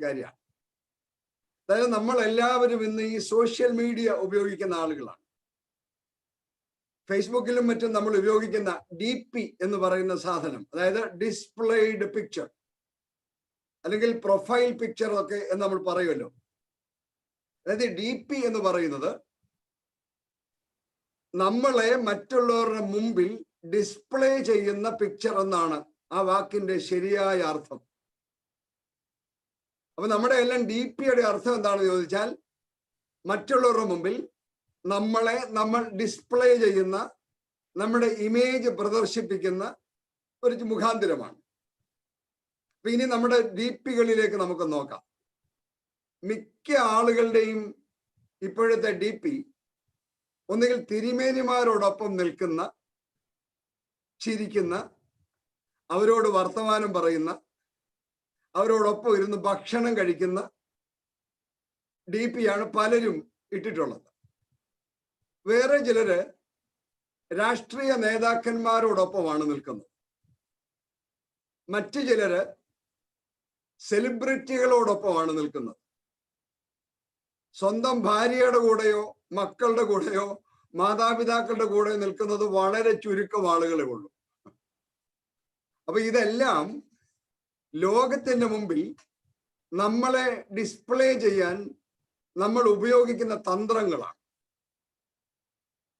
കാര്യമാണ്. അതായത് നമ്മൾ എല്ലാവരും ഇന്ന് ഈ സോഷ്യൽ മീഡിയ ഉപയോഗിക്കുന്ന ആളുകളാണ്. ഫേസ്ബുക്കിലും മറ്റും നമ്മൾ ഉപയോഗിക്കുന്ന DP എന്ന് പറയുന്ന സാധനം, അതായത് ഡിസ്പ്ലേഡ് പിക്ചർ അല്ലെങ്കിൽ പ്രൊഫൈൽ പിക്ചർ ഒക്കെ എന്ന് നമ്മൾ പറയുമല്ലോ. അതായത് DP എന്ന് പറയുന്നത് നമ്മളെ മറ്റുള്ളവരുടെ മുമ്പിൽ ഡിസ്പ്ലേ ചെയ്യുന്ന പിക്ചർ എന്നാണ് ആ വാക്കിന്റെ ശരിയായ അർത്ഥം. അപ്പൊ നമ്മുടെ എല്ലാം DPയുടെ അർത്ഥം എന്താണെന്ന് ചോദിച്ചാൽ മറ്റുള്ളവരുടെ മുമ്പിൽ നമ്മൾ ഡിസ്പ്ലേ ചെയ്യുന്ന, നമ്മുടെ ഇമേജ് പ്രദർശിപ്പിക്കുന്ന ഒരു മുഖാന്തരമാണ്. അപ്പൊ ഇനി നമ്മുടെ DPകളിലേക്ക് നമുക്ക് നോക്കാം. മിക്ക ആളുകളുടെയും ഇപ്പോഴത്തെ DP ഒന്നുകിൽ തിരുമേനിമാരോടൊപ്പം നിൽക്കുന്ന, ചിരിക്കുന്ന, അവരോട് വർത്തമാനം പറയുന്ന, അവരോടൊപ്പം ഇരുന്ന് ഭക്ഷണം കഴിക്കുന്ന DPയാണ് പലരും ഇട്ടിട്ടുള്ളത്. വേറെ ചിലര് രാഷ്ട്രീയ നേതാക്കന്മാരോടൊപ്പമാണ് നിൽക്കുന്നത്. മറ്റു ചിലര് സെലിബ്രിറ്റികളോടൊപ്പമാണ് നിൽക്കുന്നത്. സ്വന്തം ഭാര്യയുടെ കൂടെയോ മക്കളുടെ കൂടെയോ മാതാപിതാക്കളുടെ കൂടെ നിൽക്കുന്നത് വളരെ ചുരുക്കം ആളുകളെ ഉള്ളൂ. അപ്പൊ ഇതെല്ലാം ലോകത്തിന്റെ മുമ്പിൽ നമ്മളെ ഡിസ്പ്ലേ ചെയ്യാൻ നമ്മൾ ഉപയോഗിക്കുന്ന തന്ത്രങ്ങളാണ്.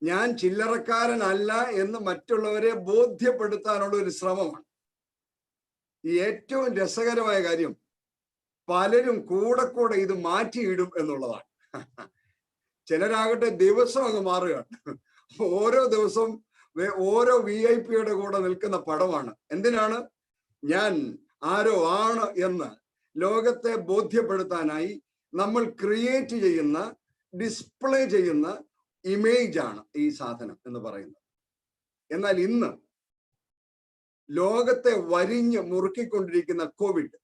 ഞാൻ ചില്ലറക്കാരനല്ല എന്ന് മറ്റുള്ളവരെ ബോധ്യപ്പെടുത്താനുള്ള ഒരു ശ്രമമാണ്. ഈ ഏറ്റവും രസകരമായ കാര്യം, പലരും കൂടെ ഇത് മാറ്റിയിടും എന്നുള്ളതാണ്. ചിലരാകട്ടെ ദിവസം അങ്ങ് മാറുകയാണ്. ഓരോ ദിവസവും ഓരോ VIP കൂടെ നിൽക്കുന്ന പടമാണ്. എന്തിനാണ്? ഞാൻ ആരോ ആണ് എന്ന് ലോകത്തെ ബോധ്യപ്പെടുത്താനായി നമ്മൾ ക്രിയേറ്റ് ചെയ്യുന്ന, ഡിസ്പ്ലേ ചെയ്യുന്ന ഇമേജ് ആണ് ഈ സാധനം എന്ന് പറയുന്നത്. എന്നാൽ ഇന്ന് ലോകത്തെ വരിഞ്ഞ് മുറുക്കിക്കൊണ്ടിരിക്കുന്ന കോവിഡ്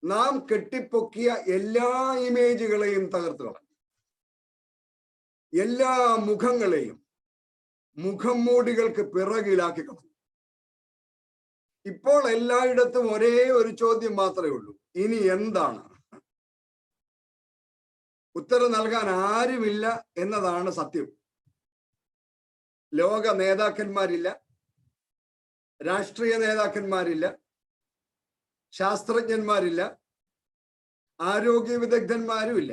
നാം കെട്ടിപ്പൊക്കിയ എല്ലാ ഇമേജുകളെയും തകർത്തു കളഞ്ഞു. എല്ലാ മുഖങ്ങളെയും മുഖം മൂടികൾക്ക് പിറകിലാക്കി കളഞ്ഞു. ഇപ്പോൾ എല്ലായിടത്തും ഒരേ ഒരു ചോദ്യം മാത്രമേ ഉള്ളൂ: ഇനി എന്താണ്? ഉത്തരം നൽകാൻ ആരുമില്ല എന്നതാണ് സത്യം. ലോക നേതാക്കന്മാരില്ല, രാഷ്ട്രീയ നേതാക്കന്മാരില്ല, ശാസ്ത്രജ്ഞന്മാരില്ല, ആരോഗ്യ വിദഗ്ധന്മാരുമില്ല.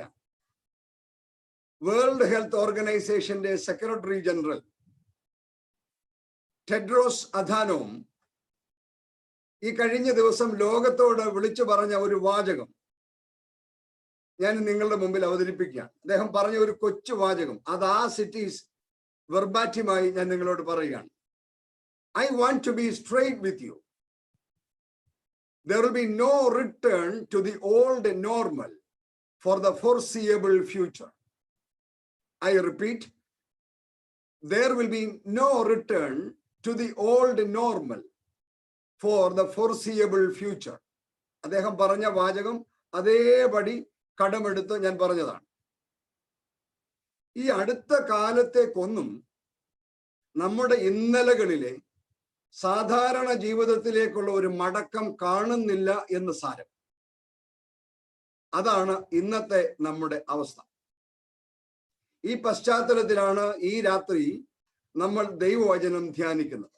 വേൾഡ് ഹെൽത്ത് ഓർഗനൈസേഷന്റെ സെക്രട്ടറി ജനറൽ ടെഡ്രോസ് അഥാനോം ഈ കഴിഞ്ഞ ദിവസം ലോകത്തോട് വിളിച്ചു പറഞ്ഞ ഒരു വാചകം ഞാൻ നിങ്ങളുടെ മുമ്പിൽ അവതരിപ്പിക്കുകയാണ്. അദ്ദേഹം പറഞ്ഞ ഒരു കൊച്ചു വാചകം, അത് ആ സിറ്റീസ് വെർബാറ്റിമായി ഞാൻ നിങ്ങളോട് പറയുകയാണ്. I want to be straight with you. There will be no return to the old normal for the foreseeable future. I repeat, there will be no return to the old normal for the foreseeable future. അദ്ദേഹം പറഞ്ഞ വാചകം അതേപടി കടമെടുത്ത് ഞാൻ പറഞ്ഞതാണ്. ഈ അടുത്ത കാലത്തേക്കൊന്നും നമ്മുടെ ഇന്നലകളിലെ സാധാരണ ജീവിതത്തിലേക്കുള്ള ഒരു മടക്കം കാണുന്നില്ല എന്ന് സാരം. അതാണ് ഇന്നത്തെ നമ്മുടെ അവസ്ഥ. ഈ പശ്ചാത്തലത്തിലാണ് ഈ രാത്രി നമ്മൾ ദൈവവചനം ധ്യാനിക്കുന്നത്.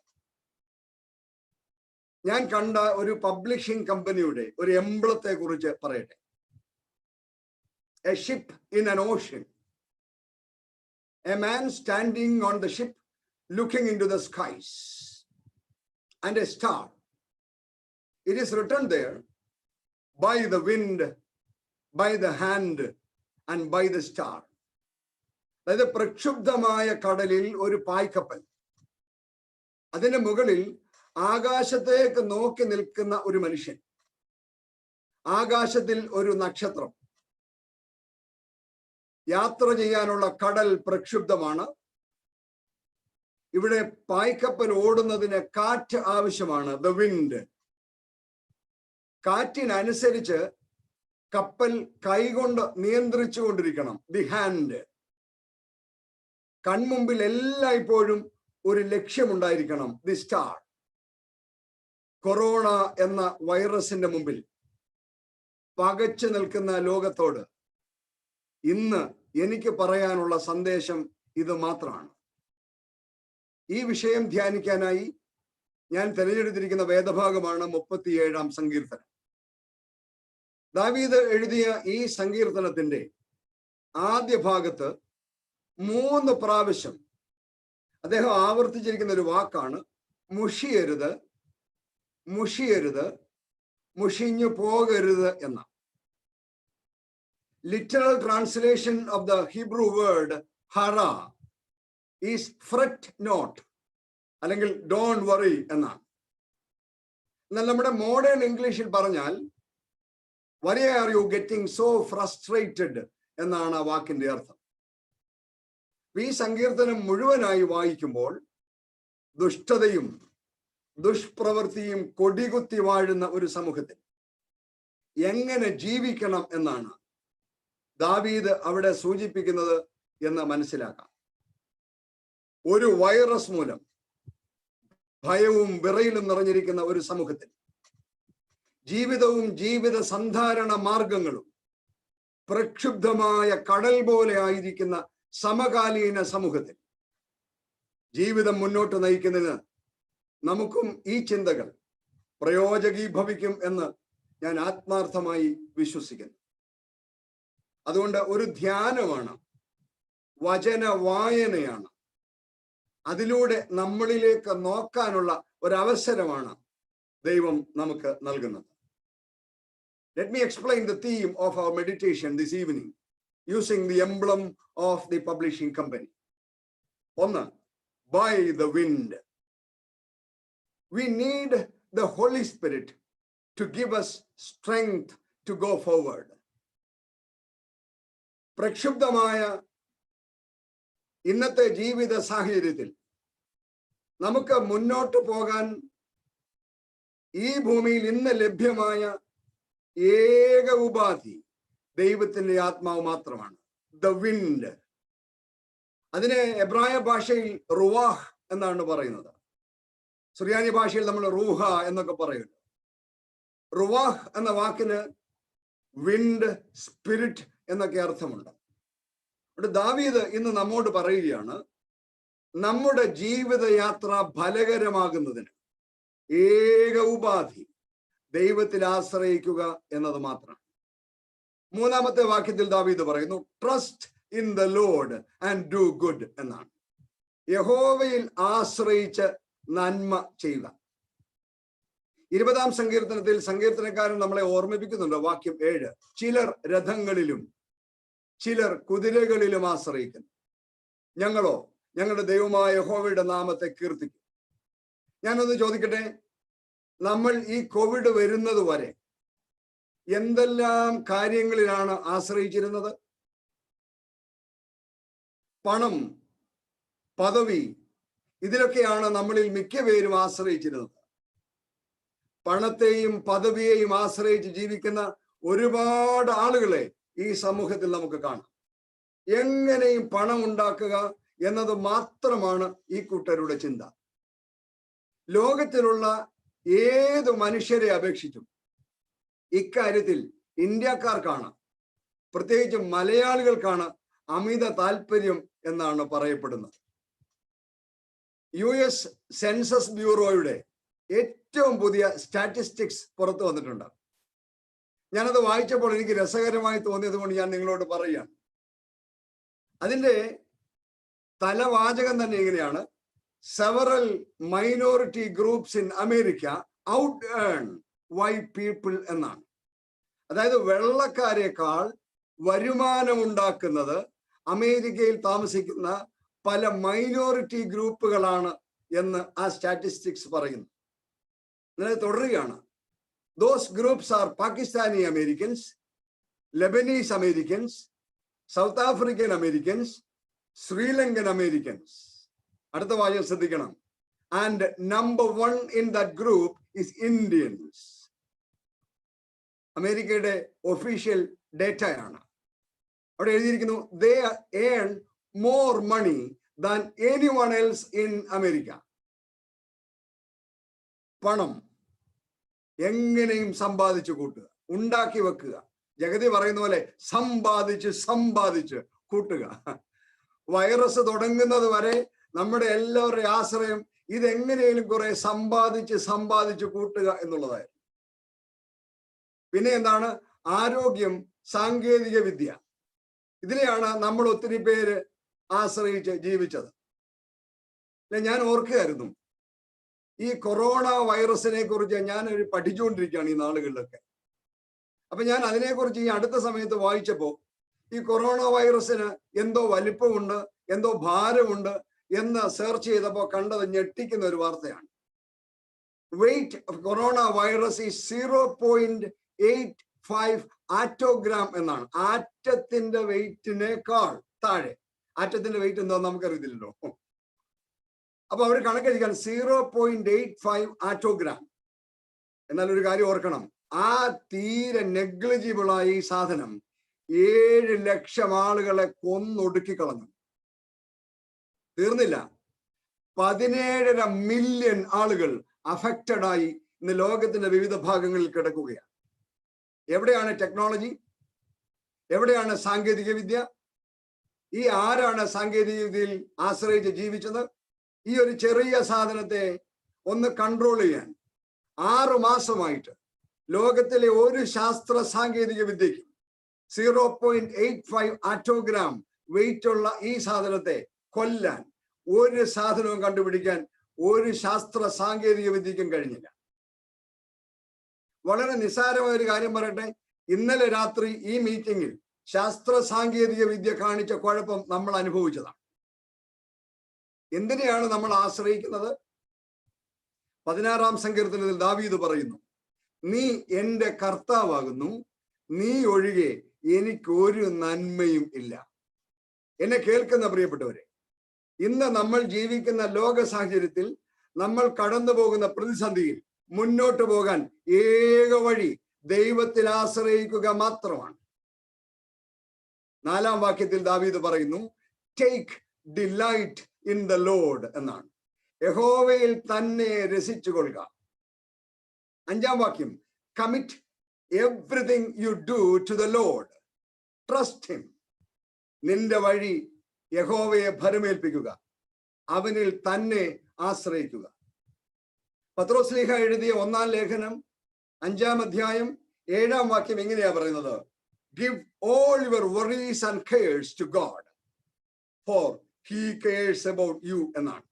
ഞാൻ കണ്ട ഒരു പബ്ലിഷിംഗ് കമ്പനിയുടെ ഒരു എംബ്ലത്തെ കുറിച്ച് പറയട്ടെ. A ship in an ocean. A man standing on the ship looking into the skies. And a star. It is written there, by the wind, by the hand, and by the star. അതായത് പ്രക്ഷുബ്ധമായ കടലിൽ ഒരു പായ്ക്കപ്പൽ, അതിന്റെ മുകളിൽ ആകാശത്തേക്ക് നോക്കി നിൽക്കുന്ന ഒരു മനുഷ്യൻ, ആകാശത്തിൽ ഒരു നക്ഷത്രം. യാത്ര ചെയ്യാനുള്ള കടൽ പ്രക്ഷുബ്ധമാണ്. ഇവിടെ പായ്ക്കപ്പൽ ഓടുന്നതിന് കാറ്റ് ആവശ്യമാണ്, ദ വിൻഡ്. കാറ്റിനനുസരിച്ച് കപ്പൽ കൈകൊണ്ട് നിയന്ത്രിച്ചു കൊണ്ടിരിക്കണം, ദി ഹാൻഡ്. കൺമുമ്പിൽ എല്ലായ്പ്പോഴും ഒരു ലക്ഷ്യമുണ്ടായിരിക്കണം, ദി സ്റ്റാർ. കൊറോണ എന്ന വൈറസിന്റെ മുമ്പിൽ പകച്ചു നിൽക്കുന്ന ലോകത്തോട് ഇന്ന് എനിക്ക് പറയാനുള്ള സന്ദേശം ഇത് മാത്രമാണ്. ഈ വിഷയം ധ്യാനിക്കാനായി ഞാൻ തിരഞ്ഞെടുത്തിരിക്കുന്ന വേദഭാഗമാണ് 37-ാം സങ്കീർത്തനം. ദാവീദ് എഴുതിയ ഈ സങ്കീർത്തനത്തിന്റെ ആദ്യ ഭാഗത്ത് 3 പ്രാവശ്യം അദ്ദേഹം ആവർത്തിച്ചിരിക്കുന്ന ഒരു വാക്കാണ് മുഷിയരുത്, മുഷിയരുത്, മുഷിഞ്ഞു പോകരുത് എന്ന. Literal translation of the Hebrew word ഹറ ഈസ് ഫ്രെറ്റ് നോട്ട്, അല്ലെങ്കിൽ ഡോണ്ട് വറി എന്നാണ്. എന്നാൽ നമ്മുടെ മോഡേൺ ഇംഗ്ലീഷിൽ പറഞ്ഞാൽ why are you getting so frustrated എന്നാണ് ആ വാക്കിന്റെ അർത്ഥം. ഈ സങ്കീർത്തനം മുഴുവനായി വായിക്കുമ്പോൾ ദുഷ്ടതയും ദുഷ്പ്രവൃത്തിയും കൊടികുത്തി വാഴുന്ന ഒരു സമൂഹത്തിൽ എങ്ങനെ ജീവിക്കണം എന്നാണ് ദാവീദ് അവിടെ സൂചിപ്പിക്കുന്നത് എന്ന് മനസ്സിലാക്കാം. ഒരു വൈറസ് മൂലം ഭയവും വിറയിലും നിറഞ്ഞിരിക്കുന്ന ഒരു സമൂഹത്തിൽ ജീവിതവും ജീവിത സന്ധാരണ മാർഗങ്ങളും പ്രക്ഷുബ്ധമായ കടൽ പോലെ ആയിരിക്കുന്ന സമകാലീന സമൂഹത്തിൽ ജീവിതം മുന്നോട്ട് നയിക്കുന്നതിന് നമുക്കും ഈ ചിന്തകൾ പ്രയോജകീഭവിക്കും എന്ന് ഞാൻ ആത്മാർത്ഥമായി വിശ്വസിക്കുന്നു. അതുകൊണ്ട് ഒരു ധ്യാനമാണ്, വചന വായനയാണ്, അതിലൂടെ നമ്മളിലേക്ക് നോക്കാനുള്ള ഒരവസരമാണ് ദൈവം നമുക്ക് നൽകുന്നത്. Let me explain the theme of our meditation this evening using the emblem of the publishing company. One, by the wind. We need the Holy Spirit to give us strength to go forward. പ്രക്ഷുബ്ധമായ ഇന്നത്തെ ജീവിത സാഹചര്യത്തിൽ നമുക്ക് മുന്നോട്ട് പോകാൻ ഈ ഭൂമിയിൽ ഇന്ന് ലഭ്യമായ ഏക ഉപാധി ദൈവത്തിന്റെ ആത്മാവ് മാത്രമാണ്, ദ വിൻഡ്. അതിനെ എബ്രായ ഭാഷയിൽ റുവാഹ് എന്നാണ് പറയുന്നത്. സുറിയാനി ഭാഷയിൽ നമ്മൾ റൂഹ എന്നൊക്കെ പറയുന്നു. റുവാഹ് എന്ന വാക്കിന് വിൻഡ്, സ്പിരിറ്റ് എന്നൊക്കെ അർത്ഥമുണ്ട്. ദാവീദ് ഇന്ന് നമ്മോട് പറയുകയാണ്, നമ്മുടെ ജീവിതയാത്ര ഫലകരമാകുന്നതിന് ഏക ഉപാധി ദൈവത്തിൽ ആശ്രയിക്കുക എന്നത് മാത്രമാണ്. 3-ാമത്തെ വാക്യത്തിൽ ദാവീദ് പറയുന്നു, trust in the Lord and do good എന്നാണ്. യഹോവയിൽ ആശ്രയിച്ച് നന്മ ചെയ്യുക. 20-ാം സങ്കീർത്തനത്തിൽ സങ്കീർത്തനക്കാരൻ നമ്മളെ ഓർമ്മിപ്പിക്കുന്നുണ്ട്. വാക്യം 7, ചിലർ രഥങ്ങളിലും ചിലർ കുതിരകളിലും ആശ്രയിക്കുന്നു, ഞങ്ങളോ ഞങ്ങളുടെ ദൈവമായ യഹോവയുടെ നാമത്തെ കീർത്തിക്കും. ഞാനൊന്ന് ചോദിക്കട്ടെ, നമ്മൾ ഈ കോവിഡ് വരുന്നത് വരെ എന്തെല്ലാം കാര്യങ്ങളിലാണ് ആശ്രയിച്ചിരുന്നത്? പണം, പദവി, ഇതിലൊക്കെയാണ് നമ്മളിൽ മിക്ക പേരും ആശ്രയിച്ചിരുന്നത്. പണത്തെയും പദവിയെയും ആശ്രയിച്ച് ജീവിക്കുന്ന ഒരുപാട് ആളുകളെ ഈ സമൂഹത്തിൽ നമുക്ക് കാണാം. എങ്ങനെയും പണം ഉണ്ടാക്കുക എന്നത് മാത്രമാണ് ഈ കൂട്ടരുടെ ചിന്ത. ലോകത്തിലുള്ള ഏത് മനുഷ്യരെ അപേക്ഷിച്ചും ഇക്കാര്യത്തിൽ ഇന്ത്യക്കാർക്കാണ്, പ്രത്യേകിച്ച് മലയാളികൾക്കാണ് അമിത താല്പര്യം എന്നാണ് പറയപ്പെടുന്നത്. US സെൻസസ് ബ്യൂറോയുടെ ഏറ്റവും പുതിയ സ്റ്റാറ്റിസ്റ്റിക്സ് പുറത്തു വന്നിട്ടുണ്ട്. ഞാനത് വായിച്ചപ്പോൾ എനിക്ക് രസകരമായി തോന്നിയത് കൊണ്ട് ഞാൻ നിങ്ങളോട് പറയുകയാണ്. അതിൻ്റെ തലവാചകം തന്നെ ഇങ്ങനെയാണ്, several minority groups in America out earn white people എന്നാണ്. അതായത് വെള്ളക്കാരേക്കാൾ വരുമാനമുണ്ടാക്കുന്നത് അമേരിക്കയിൽ താമസിക്കുന്ന പല മൈനോറിറ്റി ഗ്രൂപ്പുകളാണ് എന്ന് ആ സ്റ്റാറ്റിസ്റ്റിക്സ് പറയുന്നു. അങ്ങനെ തുടരുകയാണ്. Those groups are Pakistani Americans, Lebanese Americans, South African Americans, Sri Lankan Americans. അടുത്ത വാചകം ശ്രദ്ധിക്കണം. And number 1 in that group is Indians. അമേരിക്കയുടെ ഒഫീഷ്യൽ ഡേറ്റയാണ്. അവിടെ എഴുതിയിരിക്കുന്നു, they earn more money than anyone else in America. പണം എങ്ങനെയും സമ്പാദിച്ചു കൂട്ടുക. ഉണ്ടാക്കി വെക്കുക. ജഗതി പറയുന്ന പോലെ സമ്പാദിച്ച് കൂട്ടുക. വൈറസ് തുടങ്ങുന്നത് വരെ നമ്മുടെ എല്ലാവരുടെയും ആശ്രയം ഇതെങ്ങനെയും കുറെ സമ്പാദിച്ച് കൂട്ടുക എന്നുള്ളതായിരുന്നു. പിന്നെ എന്താണ്? ആരോഗ്യം, സാങ്കേതിക വിദ്യ. ഇതിനെയാണ് നമ്മൾ ഒത്തിരി പേര് ആശ്രയിച്ച് ജീവിച്ചത്. ഞാൻ ഓർക്കുകയായിരുന്നു, ഈ കൊറോണ വൈറസിനെ കുറിച്ച് ഞാൻ പഠിച്ചുകൊണ്ടിരിക്കുകയാണ് ഈ നാളുകളിലൊക്കെ. അപ്പൊ ഞാൻ അതിനെക്കുറിച്ച് ഈ അടുത്ത സമയത്ത് വായിച്ചപ്പോ ഈ കൊറോണ വൈറസിന് എന്തോ വലിപ്പമുണ്ട്, എന്തോ ഭാരമുണ്ട് എന്ന് സെർച്ച് ചെയ്തപ്പോൾ കണ്ടത് ഞെട്ടിക്കുന്ന ഒരു വാർത്തയാണ്. Weight of corona virus is 0.85 ആറ്റോഗ്രാം എന്നാണ്. ആറ്റത്തിന്റെ വെയിറ്റിനേക്കാൾ താഴെ. ആറ്റത്തിന്റെ വെയിറ്റ് എന്താ നമുക്കറിയത്തില്ലല്ലോ. അപ്പൊ അവർ കണക്കെടുക്കാൻ 0.85 ആറ്റോഗ്രാം. എന്നാൽ ഒരു കാര്യം ഓർക്കണം, ആ തീരെ നെഗ്ലിജിബിളായ ഈ സാധനം 7 ലക്ഷം ആളുകളെ കൊന്നൊടുക്കി കളഞ്ഞു. തീർന്നില്ല, 17.5 മില്യൺ ആളുകൾ അഫക്റ്റഡ് ആയി ഇന്ന് ലോകത്തിന്റെ വിവിധ ഭാഗങ്ങളിൽ കിടക്കുകയാണ്. എവിടെയാണ് ടെക്നോളജി? എവിടെയാണ് സാങ്കേതിക വിദ്യ? ഈ ആരാണ് സാങ്കേതിക വിദ്യയിൽ ആശ്രയിച്ച് ജീവിച്ചത്? ഈ ഒരു ചെറിയ സാധനത്തെ ഒന്ന് കൺട്രോൾ ചെയ്യാൻ 6 മാസമായിട്ട് ലോകത്തിലെ ഒരു ശാസ്ത്ര സാങ്കേതിക വിദ്യയ്ക്കും 0.85 ആറ്റോഗ്രാം വെയിറ്റ് ഉള്ള ഈ സാധനത്തെ കൊല്ലാൻ ഒരു സാധനവും കണ്ടുപിടിക്കാൻ ഒരു ശാസ്ത്ര സാങ്കേതിക വിദ്യക്കും കഴിഞ്ഞില്ല. വളരെ നിസ്സാരമായ ഒരു കാര്യം പറയട്ടെ. ഇന്നലെ രാത്രി ഈ മീറ്റിംഗിൽ ശാസ്ത്ര സാങ്കേതിക വിദ്യ കാണിച്ച കുഴപ്പം നമ്മൾ അനുഭവിച്ചതാണ്. എന്തിനെയാണ് നമ്മൾ ആശ്രയിക്കുന്നത്? 16-ാം സങ്കീർത്തനത്തിൽ ദാവീദ് പറയുന്നു, നീ എൻ്റെ കർത്താവാകുന്നു, നീ ഒഴികെ എനിക്കൊരു നന്മയും ഇല്ല. എന്നെ കേൾക്കുന്ന പ്രിയപ്പെട്ടവരെ, ഇന്ന് നമ്മൾ ജീവിക്കുന്ന ലോക സാഹചര്യത്തിൽ, നമ്മൾ കടന്നു പോകുന്ന പ്രതിസന്ധിയിൽ മുന്നോട്ട് പോകാൻ ഏക വഴി ദൈവത്തിൽ ആശ്രയിക്കുക മാത്രമാണ്. 4-ാം വാക്യത്തിൽ ദാവീദ് പറയുന്നു, take delight in the Lord എന്നാണ്. യഹോവയിൽ തന്നെ രസിച്ചുകൊള്ളുക. 5-ാം വാക്യം, commit everything you do to the Lord, trust him. നിന്റെ വഴി യഹോവയെ ഭരമേൽപ്പിക്കുക, അവനിൽ തന്നെ ആശ്രയിക്കുക. പത്രോസ്ലീഹ എഴുതിയ 1-ാം ലേഖനം 5-ാം അധ്യായം 7-ാം വാക്യം എങ്ങനെയാ പറയുന്നത്? Give all your worries and cares to God, for he cares about you എന്നാണ്.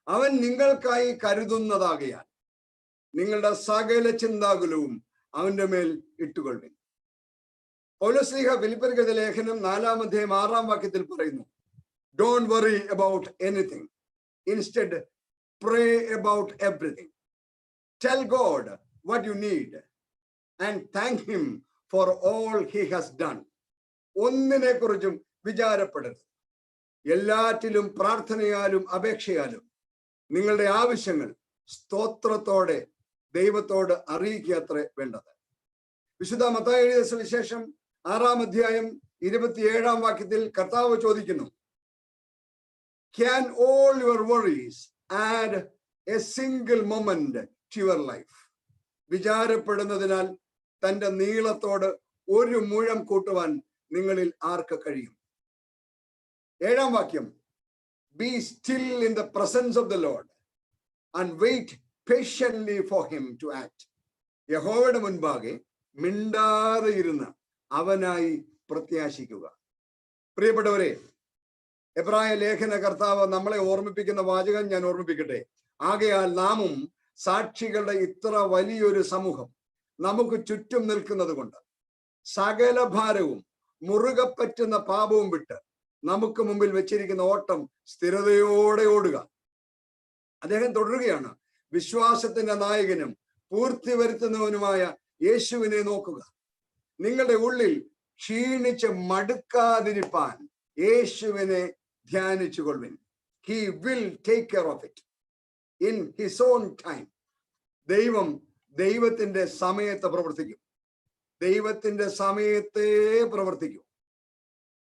അവൻ നിങ്ങൾക്കായി കരുതുന്നതാകയാൽ നിങ്ങളുടെ സകല ചിന്താകുലവും അവന്റെ മേൽ ഇട്ടുകൊള്ളുവിൻ. പൗലോസ്ലീഹ ഫിലിപ്പിയർക്കെഴുതിയ ലേഖനം 4-ാം അധ്യായം 6-ാം വാക്യത്തിൽ പറയുന്നു, Don't worry about anything. Instead, pray about everything. Tell God what you need and thank him for all he has done. ഒന്നിനെ കുറിച്ചും വിചാരപ്പെടരുത്. എല്ലാറ്റിലും പ്രാർത്ഥനയാലും അപേക്ഷയാലും നിങ്ങളുടെ ആവശ്യങ്ങൾ സ്തോത്രത്തോടെ ദൈവത്തോട് അറിയിക്കത്രേ വേണ്ടത്. വിശുദ്ധ മത്തായി എഴുതിയ സുവിശേഷം 6-ാം അധ്യായം 27-ാം വാക്യത്തിൽ കർത്താവ് ചോദിക്കുന്നു, Can all your worries add a single moment to your life? വിചാരപ്പെടുന്നതിനാൽ തന്റെ നീളത്തോട് ഒരു മുഴം കൂട്ടുവാൻ നിങ്ങളിൽ ആർക്ക് കഴിയും? 7-ാം വാക്യം, Be still in the presence of the Lord and wait patiently for him to act. യഹോവയുടെ മുൻപാകെ മിണ്ടാതെ ഇരുന്ന് അവനായി പ്രത്യാശിക്കുക. പ്രിയപ്പെട്ടവരെ, എബ്രായ ലേഖന കർത്താവ് നമ്മളെ ഓർമ്മിപ്പിക്കുന്ന വാചകം ഞാൻ ഓർമ്മിപ്പിക്കട്ടെ. ആകയാൽ നാമും സാക്ഷികളുടെ ഇത്ര വലിയൊരു സമൂഹം നമുക്ക് ചുറ്റും നിൽക്കുന്നത് കൊണ്ട് സകല ഭാരവും മുറുകെ പറ്റുന്ന പാപവും വിട്ട് നമുക്ക് മുമ്പിൽ വെച്ചിരിക്കുന്ന ഓട്ടം സ്ഥിരതയോടെ ഓടുക. അദ്ദേഹം തുടരുകയാണ്, വിശ്വാസത്തിന്റെ നായകനും പൂർത്തി വരുത്തുന്നവനുമായ യേശുവിനെ നോക്കുക. നിങ്ങളുടെ ഉള്ളിൽ ക്ഷീണിച്ച് മടുക്കാതിരിപ്പാൻ യേശുവിനെ ധ്യാനിച്ചു കൊള്ളുവിൻ. He will take care of it in his own time. ദൈവം ദൈവത്തിന്റെ സമയത്ത് പ്രവർത്തിക്കും. ദൈവത്തിന്റെ സമയത്തെ പ്രവർത്തിക്കും.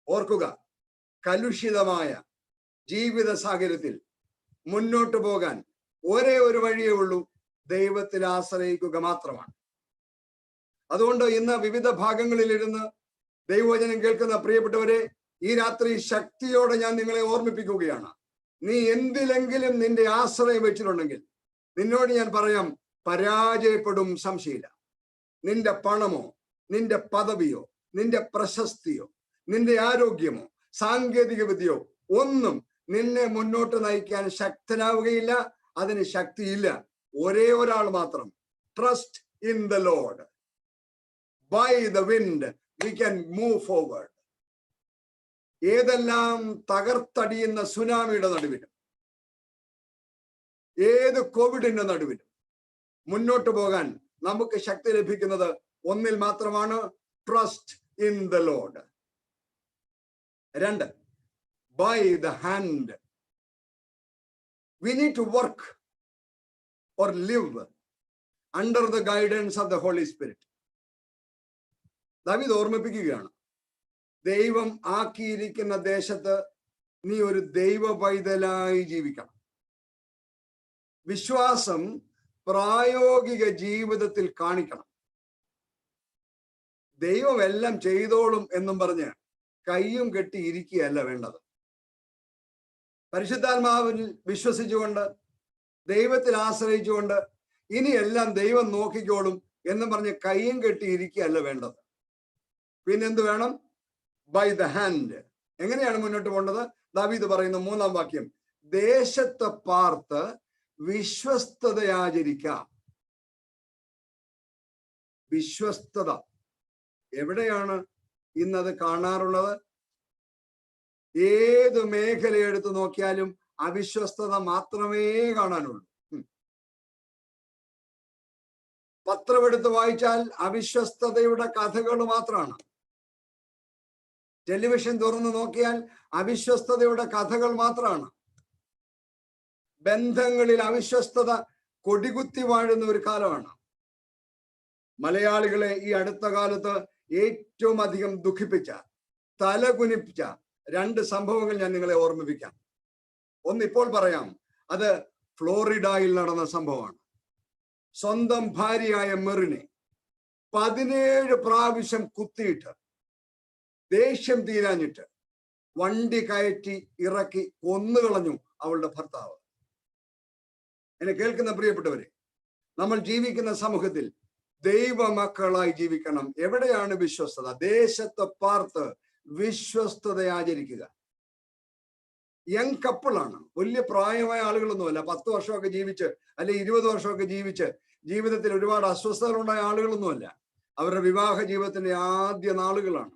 ഓർക്കുക, കലുഷിതമായ ജീവിത സാഹചര്യത്തിൽ മുന്നോട്ട് പോകാൻ ഒരേ ഒരു വഴിയേ ഉള്ളൂ, ദൈവത്തിൽ ആശ്രയിക്കുക മാത്രമാണ്. അതുകൊണ്ട് ഇന്ന് വിവിധ ഭാഗങ്ങളിലിരുന്ന് ദൈവവചനം കേൾക്കുന്ന പ്രിയപ്പെട്ടവരെ, ഈ രാത്രി ശക്തിയോടെ ഞാൻ നിങ്ങളെ ഓർമ്മിപ്പിക്കുകയാണ്. നീ എന്തിലെങ്കിലും നിന്റെ ആശ്രയം വെച്ചിട്ടുണ്ടെങ്കിൽ നിന്നോട് ഞാൻ പറയാം, പരാജയപ്പെടും സംശയമില്ല. നിന്റെ പണമോ, നിന്റെ പദവിയോ, നിന്റെ പ്രശസ്തിയോ, നിന്റെ ആരോഗ്യമോ, സാങ്കേതിക വിദ്യയോ ഒന്നും നിന്നെ മുന്നോട്ട് നയിക്കാൻ ശക്തനാവുകയില്ല. അതിന് ശക്തിയില്ല. ഒരേ ഒരാൾ മാത്രം. Trust in the Lord. By the wind we can move forward. ഏതെല്ലാം തകർത്തടിയുന്ന സുനാമിയുടെ നടുവിലും, ഏത് കോവിഡിന്റെ നടുവിലും മുന്നോട്ട് പോകാൻ നമുക്ക് ശക്തി ലഭിക്കുന്നത് ഒന്നിൽ മാത്രമാണ്, trust in the Lord. 2, by the hand. We need to work or live under the guidance of the Holy Spirit. ദാവീദ് ഓർമ്മിപ്പിക്കുകയാണ്, ദൈവം ആക്കിയിരിക്കുന്ന ദേശത്ത് നീ ഒരു ദൈവ പൈതലായി ജീവിക്കണം. വിശ്വാസം പ്രായോഗിക ജീവിതത്തിൽ കാണിക്കണം. ദൈവം എല്ലാം ചെയ്തോളും എന്നും പറഞ്ഞ് കയ്യും കെട്ടി ഇരിക്കുകയല്ല വേണ്ടത്. പരിശുദ്ധാത്മാവിൽ വിശ്വസിച്ചുകൊണ്ട്, ദൈവത്തിൽ ആശ്രയിച്ചുകൊണ്ട് ഇനിയെല്ലാം ദൈവം നോക്കിക്കോളും എന്നും പറഞ്ഞ് കയ്യും കെട്ടി ഇരിക്കുകയല്ല വേണ്ടത്. പിന്നെന്ത് വേണം? By the hand. എങ്ങനെയാണ് മുന്നോട്ട് പോകേണ്ടത്? ദാവീദ് പറയുന്ന 3-ാം വാക്യം, ദേശത്തെ പാർത്ത് വിശ്വസ്തതയാചരിക്കാം. വിശ്വസ്തത എവിടെയാണ് ഇന്നത് കാണാറുള്ളത്? ഏത് മേഖല എടുത്തു നോക്കിയാലും അവിശ്വസ്തത മാത്രമേ കാണാനുള്ളൂ. പത്രമെടുത്ത് വായിച്ചാൽ അവിശ്വസ്തതയുടെ കഥകൾ മാത്രമാണ്. ടെലിവിഷൻ തുറന്നു നോക്കിയാൽ അവിശ്വസ്തതയുടെ കഥകൾ മാത്രമാണ്. ബന്ധങ്ങളിൽ അവിശ്വസ്തത കൊടികുത്തി വാഴുന്ന ഒരു കാലമാണ്. മലയാളികളെ ഈ അടുത്ത കാലത്ത് ഏറ്റവും അധികം ദുഃഖിപ്പിച്ച, തലകുനിപ്പിച്ച 2 സംഭവങ്ങൾ ഞാൻ നിങ്ങളെ ഓർമ്മിപ്പിക്കാം. ഒന്ന് ഇപ്പോൾ പറയാം. അത് ഫ്ലോറിഡയിൽ നടന്ന സംഭവമാണ്. സ്വന്തം ഭാര്യയായ മെറിനെ 17 പ്രാവശ്യം കുത്തിയിട്ട് ദേഷ്യം തീരാഞ്ഞിട്ട് വണ്ടി കയറ്റി ഇറക്കി കൊന്നുകളഞ്ഞു അവളുടെ ഭർത്താവ്. എന്നെ കേൾക്കുന്ന പ്രിയപ്പെട്ടവരെ, നമ്മൾ ജീവിക്കുന്ന സമൂഹത്തിൽ ദൈവമക്കളായി ജീവിക്കണം. എവിടെയാണ് വിശ്വസ്തത? ദേശത്തെ പാർത്ത് വിശ്വസ്തത ആചരിക്കുക. യങ് കപ്പിളാണ്, വലിയ പ്രായമായ ആളുകളൊന്നുമല്ല. 10 വർഷമൊക്കെ ജീവിച്ച് അല്ലെ 20 വർഷമൊക്കെ ജീവിച്ച് ജീവിതത്തിൽ ഒരുപാട് അസ്വസ്ഥതകളുണ്ടായ ആളുകളൊന്നുമല്ല. അവരുടെ വിവാഹ ജീവിതത്തിന്റെ ആദ്യ നാളുകളാണ്.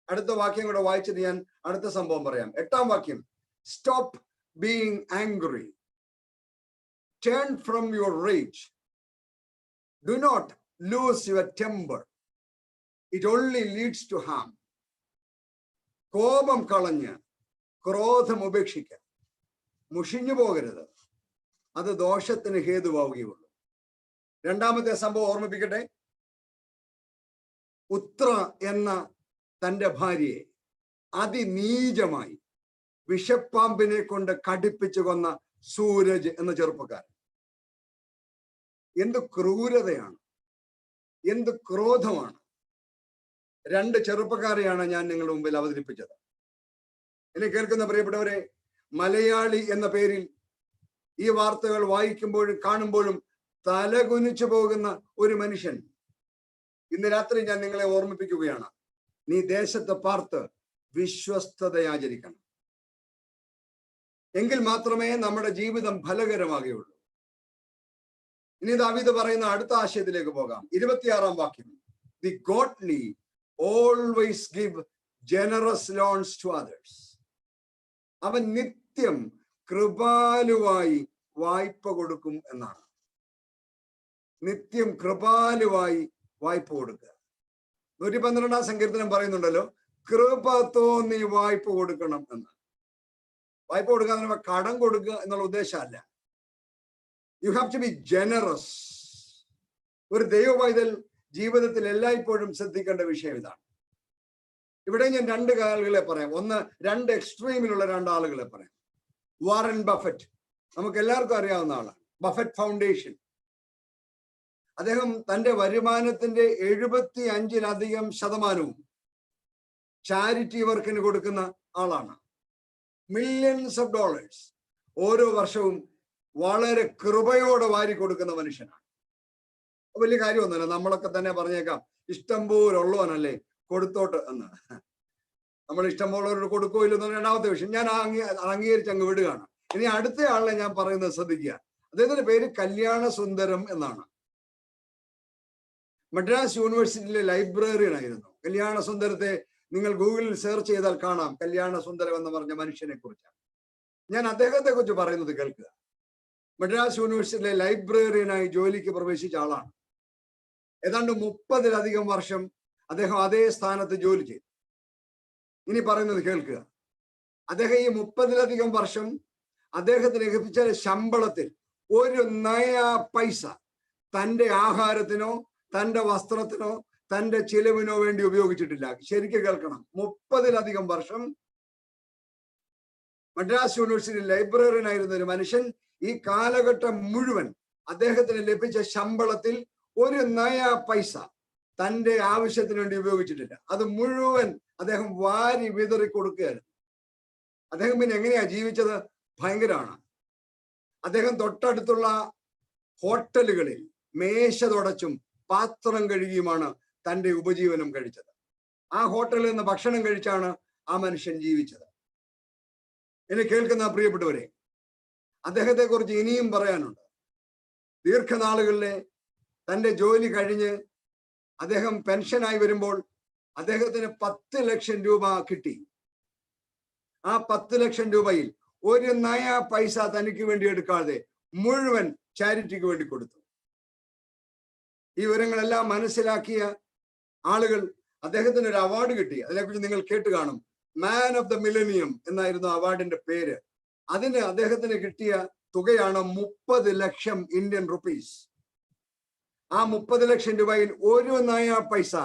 അടുത്ത വാക്യം കൂടെ വായിച്ചിട്ട് ഞാൻ അടുത്ത സംഭവം പറയാം. 8-ാം വാക്യം, stop being angry, turn from your rage, do not lose your temper, it only leads to harm. കോപം കളഞ്ഞ് ക്രോധം ഉപേക്ഷിക്കുക. മുഷിഞ്ഞു പോകരുത്, അത് ദോഷത്തിന് ഹേതുവാവുകയുള്ളൂ. 2-ാമത്തെ സംഭവം ഓർമ്മിപ്പിക്കട്ടെ. ഉത്ര എന്ന തന്റെ ഭാര്യയെ അതിനീചമായി വിഷപ്പാമ്പിനെ കൊണ്ട് കടിപ്പിച്ചു കൊന്ന സൂരജ് എന്ന ചെറുപ്പക്കാരൻ. എന്ത് ക്രൂരതയാണ്, എന്ത് ക്രോധമാണ്. 2 ചെറുപ്പക്കാരെയാണ് ഞാൻ നിങ്ങളുടെ മുമ്പിൽ അവതരിപ്പിച്ചത്. എന്നെ കേൾക്കുന്ന പ്രിയപ്പെട്ടവരെ, മലയാളി എന്ന പേരിൽ ഈ വാർത്തകൾ വായിക്കുമ്പോഴും കാണുമ്പോഴും തലകുനിച്ചു പോകുന്ന ഒരു മനുഷ്യൻ. ഇന്ന് രാത്രി ഞാൻ നിങ്ങളെ ഓർമ്മിപ്പിക്കുകയാണ്, നീ ദേശത്തെ പാർത്ത് വിശ്വസ്തതയാചരിക്കണം. എങ്കിൽ മാത്രമേ നമ്മുടെ ജീവിതം ഫലകരമാകുകയുള്ളൂ. ഇനി ദാവീദ് പറയുന്ന അടുത്ത ആശയത്തിലേക്ക് പോകാം. 26-ാം വാക്യം, the godly always give generous loans to others. അവൻ നിത്യം കൃപാലുവായി വായ്പ കൊടുക്കും എന്നാണ്. നിത്യം കൃപാലുവായി വായ്പ കൊടുക്കുക. 112-ാം സങ്കീർത്തനം പറയുന്നുണ്ടല്ലോ, കൃപ തോന്നി വായ്പ കൊടുക്കണം എന്ന്. വായ്പ കൊടുക്കുക കടം കൊടുക്കുക എന്നുള്ള ഉദ്ദേശമല്ല. You have to be generous. ഒരു ദൈവപൈതൽ ജീവിതത്തിൽ എല്ലായ്പ്പോഴും ശ്രദ്ധിക്കേണ്ട വിഷയം ഇതാണ്. ഇവിടെ ഞാൻ 2 ആളുകളെ പറയാം. ഒന്ന്, 2 എക്സ്ട്രീമിലുള്ള 2 ആളുകളെ പറയാം. വാറൻ ബഫറ്റ്, നമുക്ക് എല്ലാവർക്കും അറിയാവുന്ന ആളാണ്. Buffett foundation. അദ്ദേഹം തന്റെ വരുമാനത്തിന്റെ 75% ചാരിറ്റി വർക്കിന് കൊടുക്കുന്ന ആളാണ്. മില്യൺസ് ഓഫ് ഡോളേഴ്സ് ഓരോ വർഷവും വളരെ കൃപയോടെ വാരി കൊടുക്കുന്ന മനുഷ്യനാണ്. വലിയ കാര്യമൊന്നുമില്ല, നമ്മളൊക്കെ തന്നെ പറഞ്ഞേക്കാം ഇഷ്ടം പോലെ ഉള്ളവനല്ലേ കൊടുത്തോട്ട് എന്ന്. നമ്മൾ ഇഷ്ടം പോലെ കൊടുക്കോ ഇല്ലെന്ന് രണ്ടാമത്തെ വിഷയം. ഞാൻ അംഗീകരിച്ച് അങ്ങ് വിടുകയാണ്. ഇനി അടുത്ത ആളെ ഞാൻ പറയുന്നത് ശ്രദ്ധിക്കുക. അദ്ദേഹത്തിന്റെ പേര് കല്യാണ സുന്ദരം എന്നാണ്. മദ്രാസ് യൂണിവേഴ്സിറ്റിയിലെ ലൈബ്രറിയൻ ആയിരുന്നു. കല്യാണ സുന്ദരത്തെ നിങ്ങൾ ഗൂഗിളിൽ സെർച്ച് ചെയ്താൽ കാണാം. കല്യാണ സുന്ദരം എന്ന് പറഞ്ഞ മനുഷ്യനെ കുറിച്ചാണ് ഞാൻ അദ്ദേഹത്തെ കുറിച്ച് പറയുന്നത്. കേൾക്കുക. മദ്രാസ് യൂണിവേഴ്സിറ്റിയിലെ ലൈബ്രറിയനായി ജോലിക്ക് പ്രവേശിച്ച ആളാണ്. ഏതാണ്ട് 30-ലധികം വർഷം അദ്ദേഹം അതേ സ്ഥാനത്ത് ജോലി ചെയ്തു. ഇനി പറയുന്നത് കേൾക്കുക. അദ്ദേഹം ഈ 30-ലധികം വർഷം അദ്ദേഹത്തിന് ലഭിച്ച ശമ്പളത്തിൽ ഒരു നയാ പൈസ തന്റെ ആഹാരത്തിനോ തന്റെ വസ്ത്രത്തിനോ തന്റെ ചിലവിനോ വേണ്ടി ഉപയോഗിച്ചിട്ടില്ല. ശരിക്കും കേൾക്കണം. 30-ലധികം വർഷം മദ്രാസ് യൂണിവേഴ്സിറ്റി ലൈബ്രറിയൻ ആയിരുന്ന ഒരു മനുഷ്യൻ ഈ കാലഘട്ടം മുഴുവൻ അദ്ദേഹത്തിന് ലഭിച്ച ശമ്പളത്തിൽ ഒരു നയാ പൈസ തന്റെ ആവശ്യത്തിന് വേണ്ടി ഉപയോഗിച്ചിട്ടില്ല. അത് മുഴുവൻ അദ്ദേഹം വാരി വിതറി കൊടുക്കുകയായിരുന്നു. അദ്ദേഹം പിന്നെ എങ്ങനെയാ ജീവിച്ചത്? ഭയങ്കരമാണ്. അദ്ദേഹം തൊട്ടടുത്തുള്ള ഹോട്ടലുകളിൽ മേശ തുടച്ചും പാത്രം കഴുകിയുമാണ് തന്റെ ഉപജീവനം കഴിച്ചത്. ആ ഹോട്ടലിൽ നിന്ന് ഭക്ഷണം കഴിച്ചാണ് ആ മനുഷ്യൻ ജീവിച്ചത്. എന്നെ കേൾക്കുന്ന പ്രിയപ്പെട്ടവരെ, അദ്ദേഹത്തെ കുറിച്ച് ഇനിയും പറയാനുണ്ട്. ദീർഘനാളുകളിലെ തന്റെ ജോലി കഴിഞ്ഞ് അദ്ദേഹം പെൻഷനായി വരുമ്പോൾ അദ്ദേഹത്തിന് 10 ലക്ഷം രൂപ കിട്ടി. ആ 10 ലക്ഷം രൂപയിൽ ഒരു നയാ പൈസ തനിക്ക് വേണ്ടി എടുക്കാതെ മുഴുവൻ ചാരിറ്റിക്ക് വേണ്ടി കൊടുത്തു. ഈ വിവരങ്ങളെല്ലാം മനസ്സിലാക്കിയ ആളുകൾ അദ്ദേഹത്തിന് ഒരു അവാർഡ് കിട്ടി. അതിനെക്കുറിച്ച് നിങ്ങൾ കേട്ട് കാണും. മാൻ ഓഫ് ദ മില്ലേനിയം എന്നായിരുന്നു അവാർഡിന്റെ പേര്. അതിന് അദ്ദേഹത്തിന് കിട്ടിയ തുകയാണ് 30 ലക്ഷം ഇന്ത്യൻ റുപ്പീസ്. ആ 30 ലക്ഷം രൂപയിൽ ഒരു നയാ പൈസ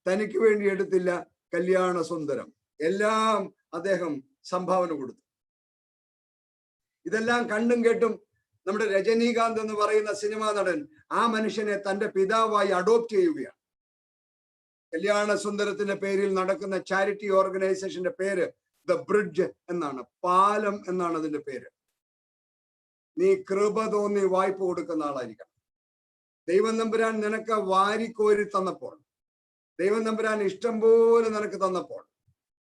തനിക്ക് വേണ്ടി എടുത്തില്ല കല്യാണ സുന്ദരം. എല്ലാം അദ്ദേഹം സംഭാവന കൊടുത്തു. ഇതെല്ലാം കണ്ടും കേട്ടും നമ്മുടെ രജനീകാന്ത് എന്ന് പറയുന്ന സിനിമാ നടൻ ആ മനുഷ്യനെ തന്റെ പിതാവായി അഡോപ്റ്റ് ചെയ്യുകയാണ്. കല്യാണ സുന്ദരത്തിന്റെ പേരിൽ നടക്കുന്ന ചാരിറ്റി ഓർഗനൈസേഷന്റെ പേര് ദ ബ്രിഡ്ജ് എന്നാണ്. പാലം എന്നാണ് അതിന്റെ പേര്. നീ കൃപ തോന്നി വായ്പ കൊടുക്കുന്ന ആളായിരിക്കണം. ദൈവം തമ്പുരാൻ നിനക്ക് വാരിക്കോരി തന്നപ്പോൾ, ദൈവം തമ്പുരാൻ ഇഷ്ടം പോലെ നിനക്ക് തന്നപ്പോൾ,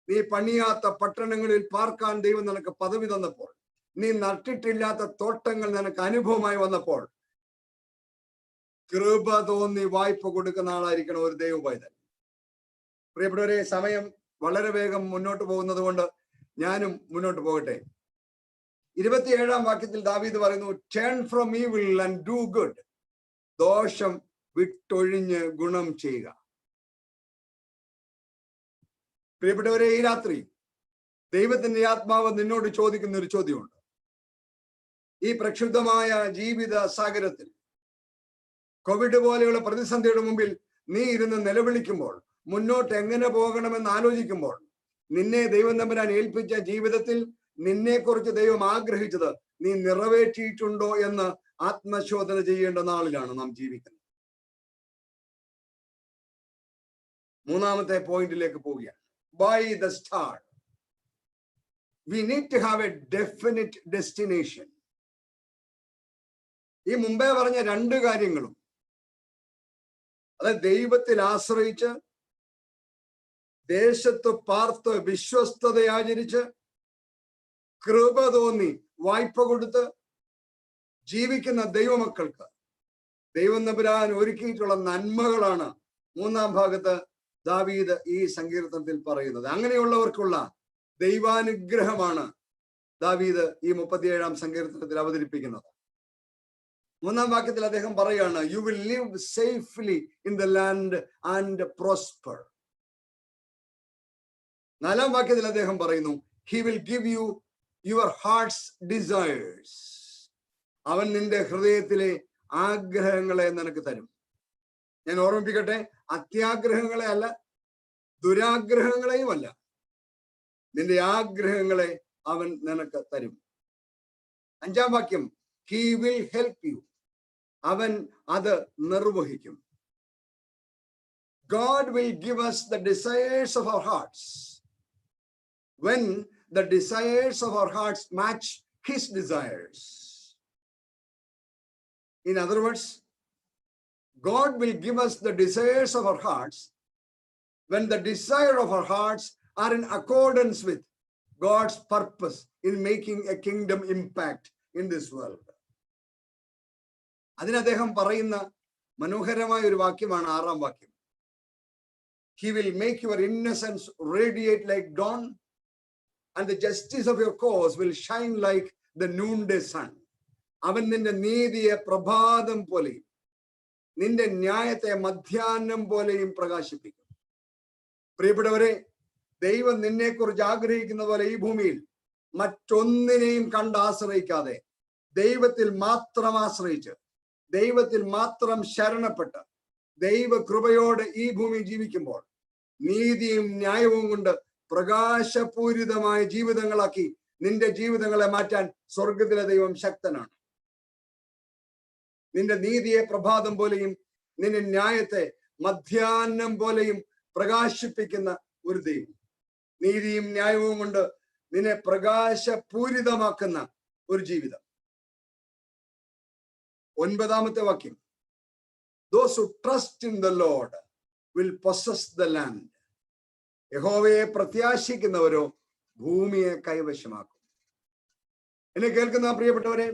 നീ പണിയാത്ത പട്ടണങ്ങളിൽ പാർക്കാൻ ദൈവം നിനക്ക് പദവി തന്നപ്പോൾ, നീ നട്ടിട്ടില്ലാത്ത തോട്ടങ്ങൾ നിനക്ക് അനുഭവമായി വന്നപ്പോൾ കൃപ തോന്നി വായ്പ കൊടുക്കുന്ന ആളായിരിക്കണം ഒരു ദൈവപൈതൽ. പ്രിയപ്പെട്ടവരെ, സമയം വളരെ വേഗം മുന്നോട്ട് പോകുന്നത് കൊണ്ട് ഞാനും മുന്നോട്ട് പോകട്ടെ. 27-ാം വാക്യത്തിൽ ദാവീദ് പറയുന്നു, turn from evil and do good. ദോഷം വിട്ടൊഴിഞ്ഞ് ഗുണം ചെയ്യുക. പ്രിയപ്പെട്ടവരെ, ഈ രാത്രി ദൈവത്തിന്റെ ആത്മാവ് നിന്നോട് ചോദിക്കുന്ന ഒരു ചോദ്യമുണ്ട്. ഈ പ്രക്ഷുബ്ധമായ ജീവിത സാഗരത്തിൽ കോവിഡ് പോലെയുള്ള പ്രതിസന്ധിയുടെ മുമ്പിൽ നീ ഇരുന്ന് നിലവിളിക്കുമ്പോൾ, മുന്നോട്ട് എങ്ങനെ പോകണമെന്ന് ആലോചിക്കുമ്പോൾ, നിന്നെ ദൈവം തമ്പുരാൻ ഏൽപ്പിച്ച ജീവിതത്തിൽ നിന്നെ കുറിച്ച് ദൈവം ആഗ്രഹിച്ചത് നീ നിറവേറ്റിയിട്ടുണ്ടോ എന്ന് ആത്മശോധന ചെയ്യേണ്ട നാളിലാണ് നാം ജീവിക്കുന്നത്. 3-ാമത്തെ പോയിന്റിലേക്ക് പോവുകയാണ്. By the star. We need to have a definite destination. ഈ മുമ്പേ പറഞ്ഞ 2 കാര്യങ്ങളും, അതായത് ദൈവത്തിൽ ആശ്രയിച്ച്, ദേശത്ത് പാർത്ത് വിശ്വസ്തതയാചരിച്ച്, കൃപ തോന്നി വായ്പ കൊടുത്ത് ജീവിക്കുന്ന ദൈവമക്കൾക്ക് ദൈവം തമ്പുരാൻ ഒരുക്കിയിട്ടുള്ള നന്മകളാണ് 3-ാം ഭാഗത്ത് ദാവീദ് ഈ സങ്കീർത്തനത്തിൽ പറയുന്നത്. അങ്ങനെയുള്ളവർക്കുള്ള ദൈവാനുഗ്രഹമാണ് ദാവീദ് ഈ 37-ാം സങ്കീർത്തനത്തിൽ അവതരിപ്പിക്കുന്നത്. 3-ാം വാക്യത്തിൽ അദ്ദേഹം പറയുകയാണ്, you will live safely in the land and prosper. 4-ാം വാക്യത്തിൽ അദ്ദേഹം പറയുന്നു, he will give you your heart's desires. അവൻ നിന്റെ ഹൃദയത്തിലെ ആഗ്രഹങ്ങളെ നിനക്ക് തരും. ഞാൻ ഓർമ്മിപ്പിക്കട്ടെ, അത്യാഗ്രഹങ്ങളെ അല്ല, ദുരാഗ്രഹങ്ങളെയും അല്ല, നിന്റെ ആഗ്രഹങ്ങളെ അവൻ നിനക്ക് തരും. 5-ാം വാക്യം, ഹി വിൽ ഹെൽപ്പ് യു. അവൻ അത് നിർവഹിക്കും. God will give us the desires of our hearts when the desires of our hearts match his desires. In other words, God will give us the desires of our hearts when the desire of our hearts are in accordance with God's purpose in making a kingdom impact in this world. അതിന് അദ്ദേഹം പറയുന്ന മനോഹരമായ ഒരു വാക്യമാണ് 6-ാം വാക്യം. He will make your innocence radiate like dawn, and the justice of your cause will shine like the noonday sun. അവൻ നിന്റെ നീതിയെ പ്രഭാതം പോലെയും നിന്റെ ന്യായത്തെ മധ്യാഹ്നം പോലെയും പ്രകാശിപ്പിക്കും. പ്രിയപ്പെട്ടവരെ, ദൈവം നിന്നെ കുറിച്ച് ആഗ്രഹിക്കുന്ന പോലെ ഈ ഭൂമിയിൽ മറ്റൊന്നിനെയും കണ്ട് ആശ്രയിക്കാതെ ദൈവത്തിൽ മാത്രം ആശ്രയിച്ച് ദൈവത്തിൽ മാത്രം ശരണപ്പെട്ട് ദൈവകൃപയോടെ ഈ ഭൂമി ജീവിക്കുമ്പോൾ നീതിയും ന്യായവും കൊണ്ട് പ്രകാശപൂരിതമായ ജീവിതങ്ങളാക്കി നിന്റെ ജീവിതങ്ങളെ മാറ്റാൻ സ്വർഗത്തിലെ ദൈവം ശക്തനാണ്. നിന്റെ നീതിയെ പ്രഭാതം പോലെയും നിന്റെ ന്യായത്തെ മധ്യാഹ്നം പോലെയും പ്രകാശിപ്പിക്കുന്ന ഒരു ദൈവം. നീതിയും ന്യായവും കൊണ്ട് നിന്നെ പ്രകാശപൂരിതമാക്കുന്ന ഒരു ജീവിതം. 9-ാമത്തെ വാക്യം, those who trust in the Lord will possess the land. യഹോവയെ പ്രത്യാശിക്കുന്നവരോ ഭൂമിയെ കൈവശമാക്കും. എന്നെ കേൾക്കുന്ന പ്രിയപ്പെട്ടവരെ,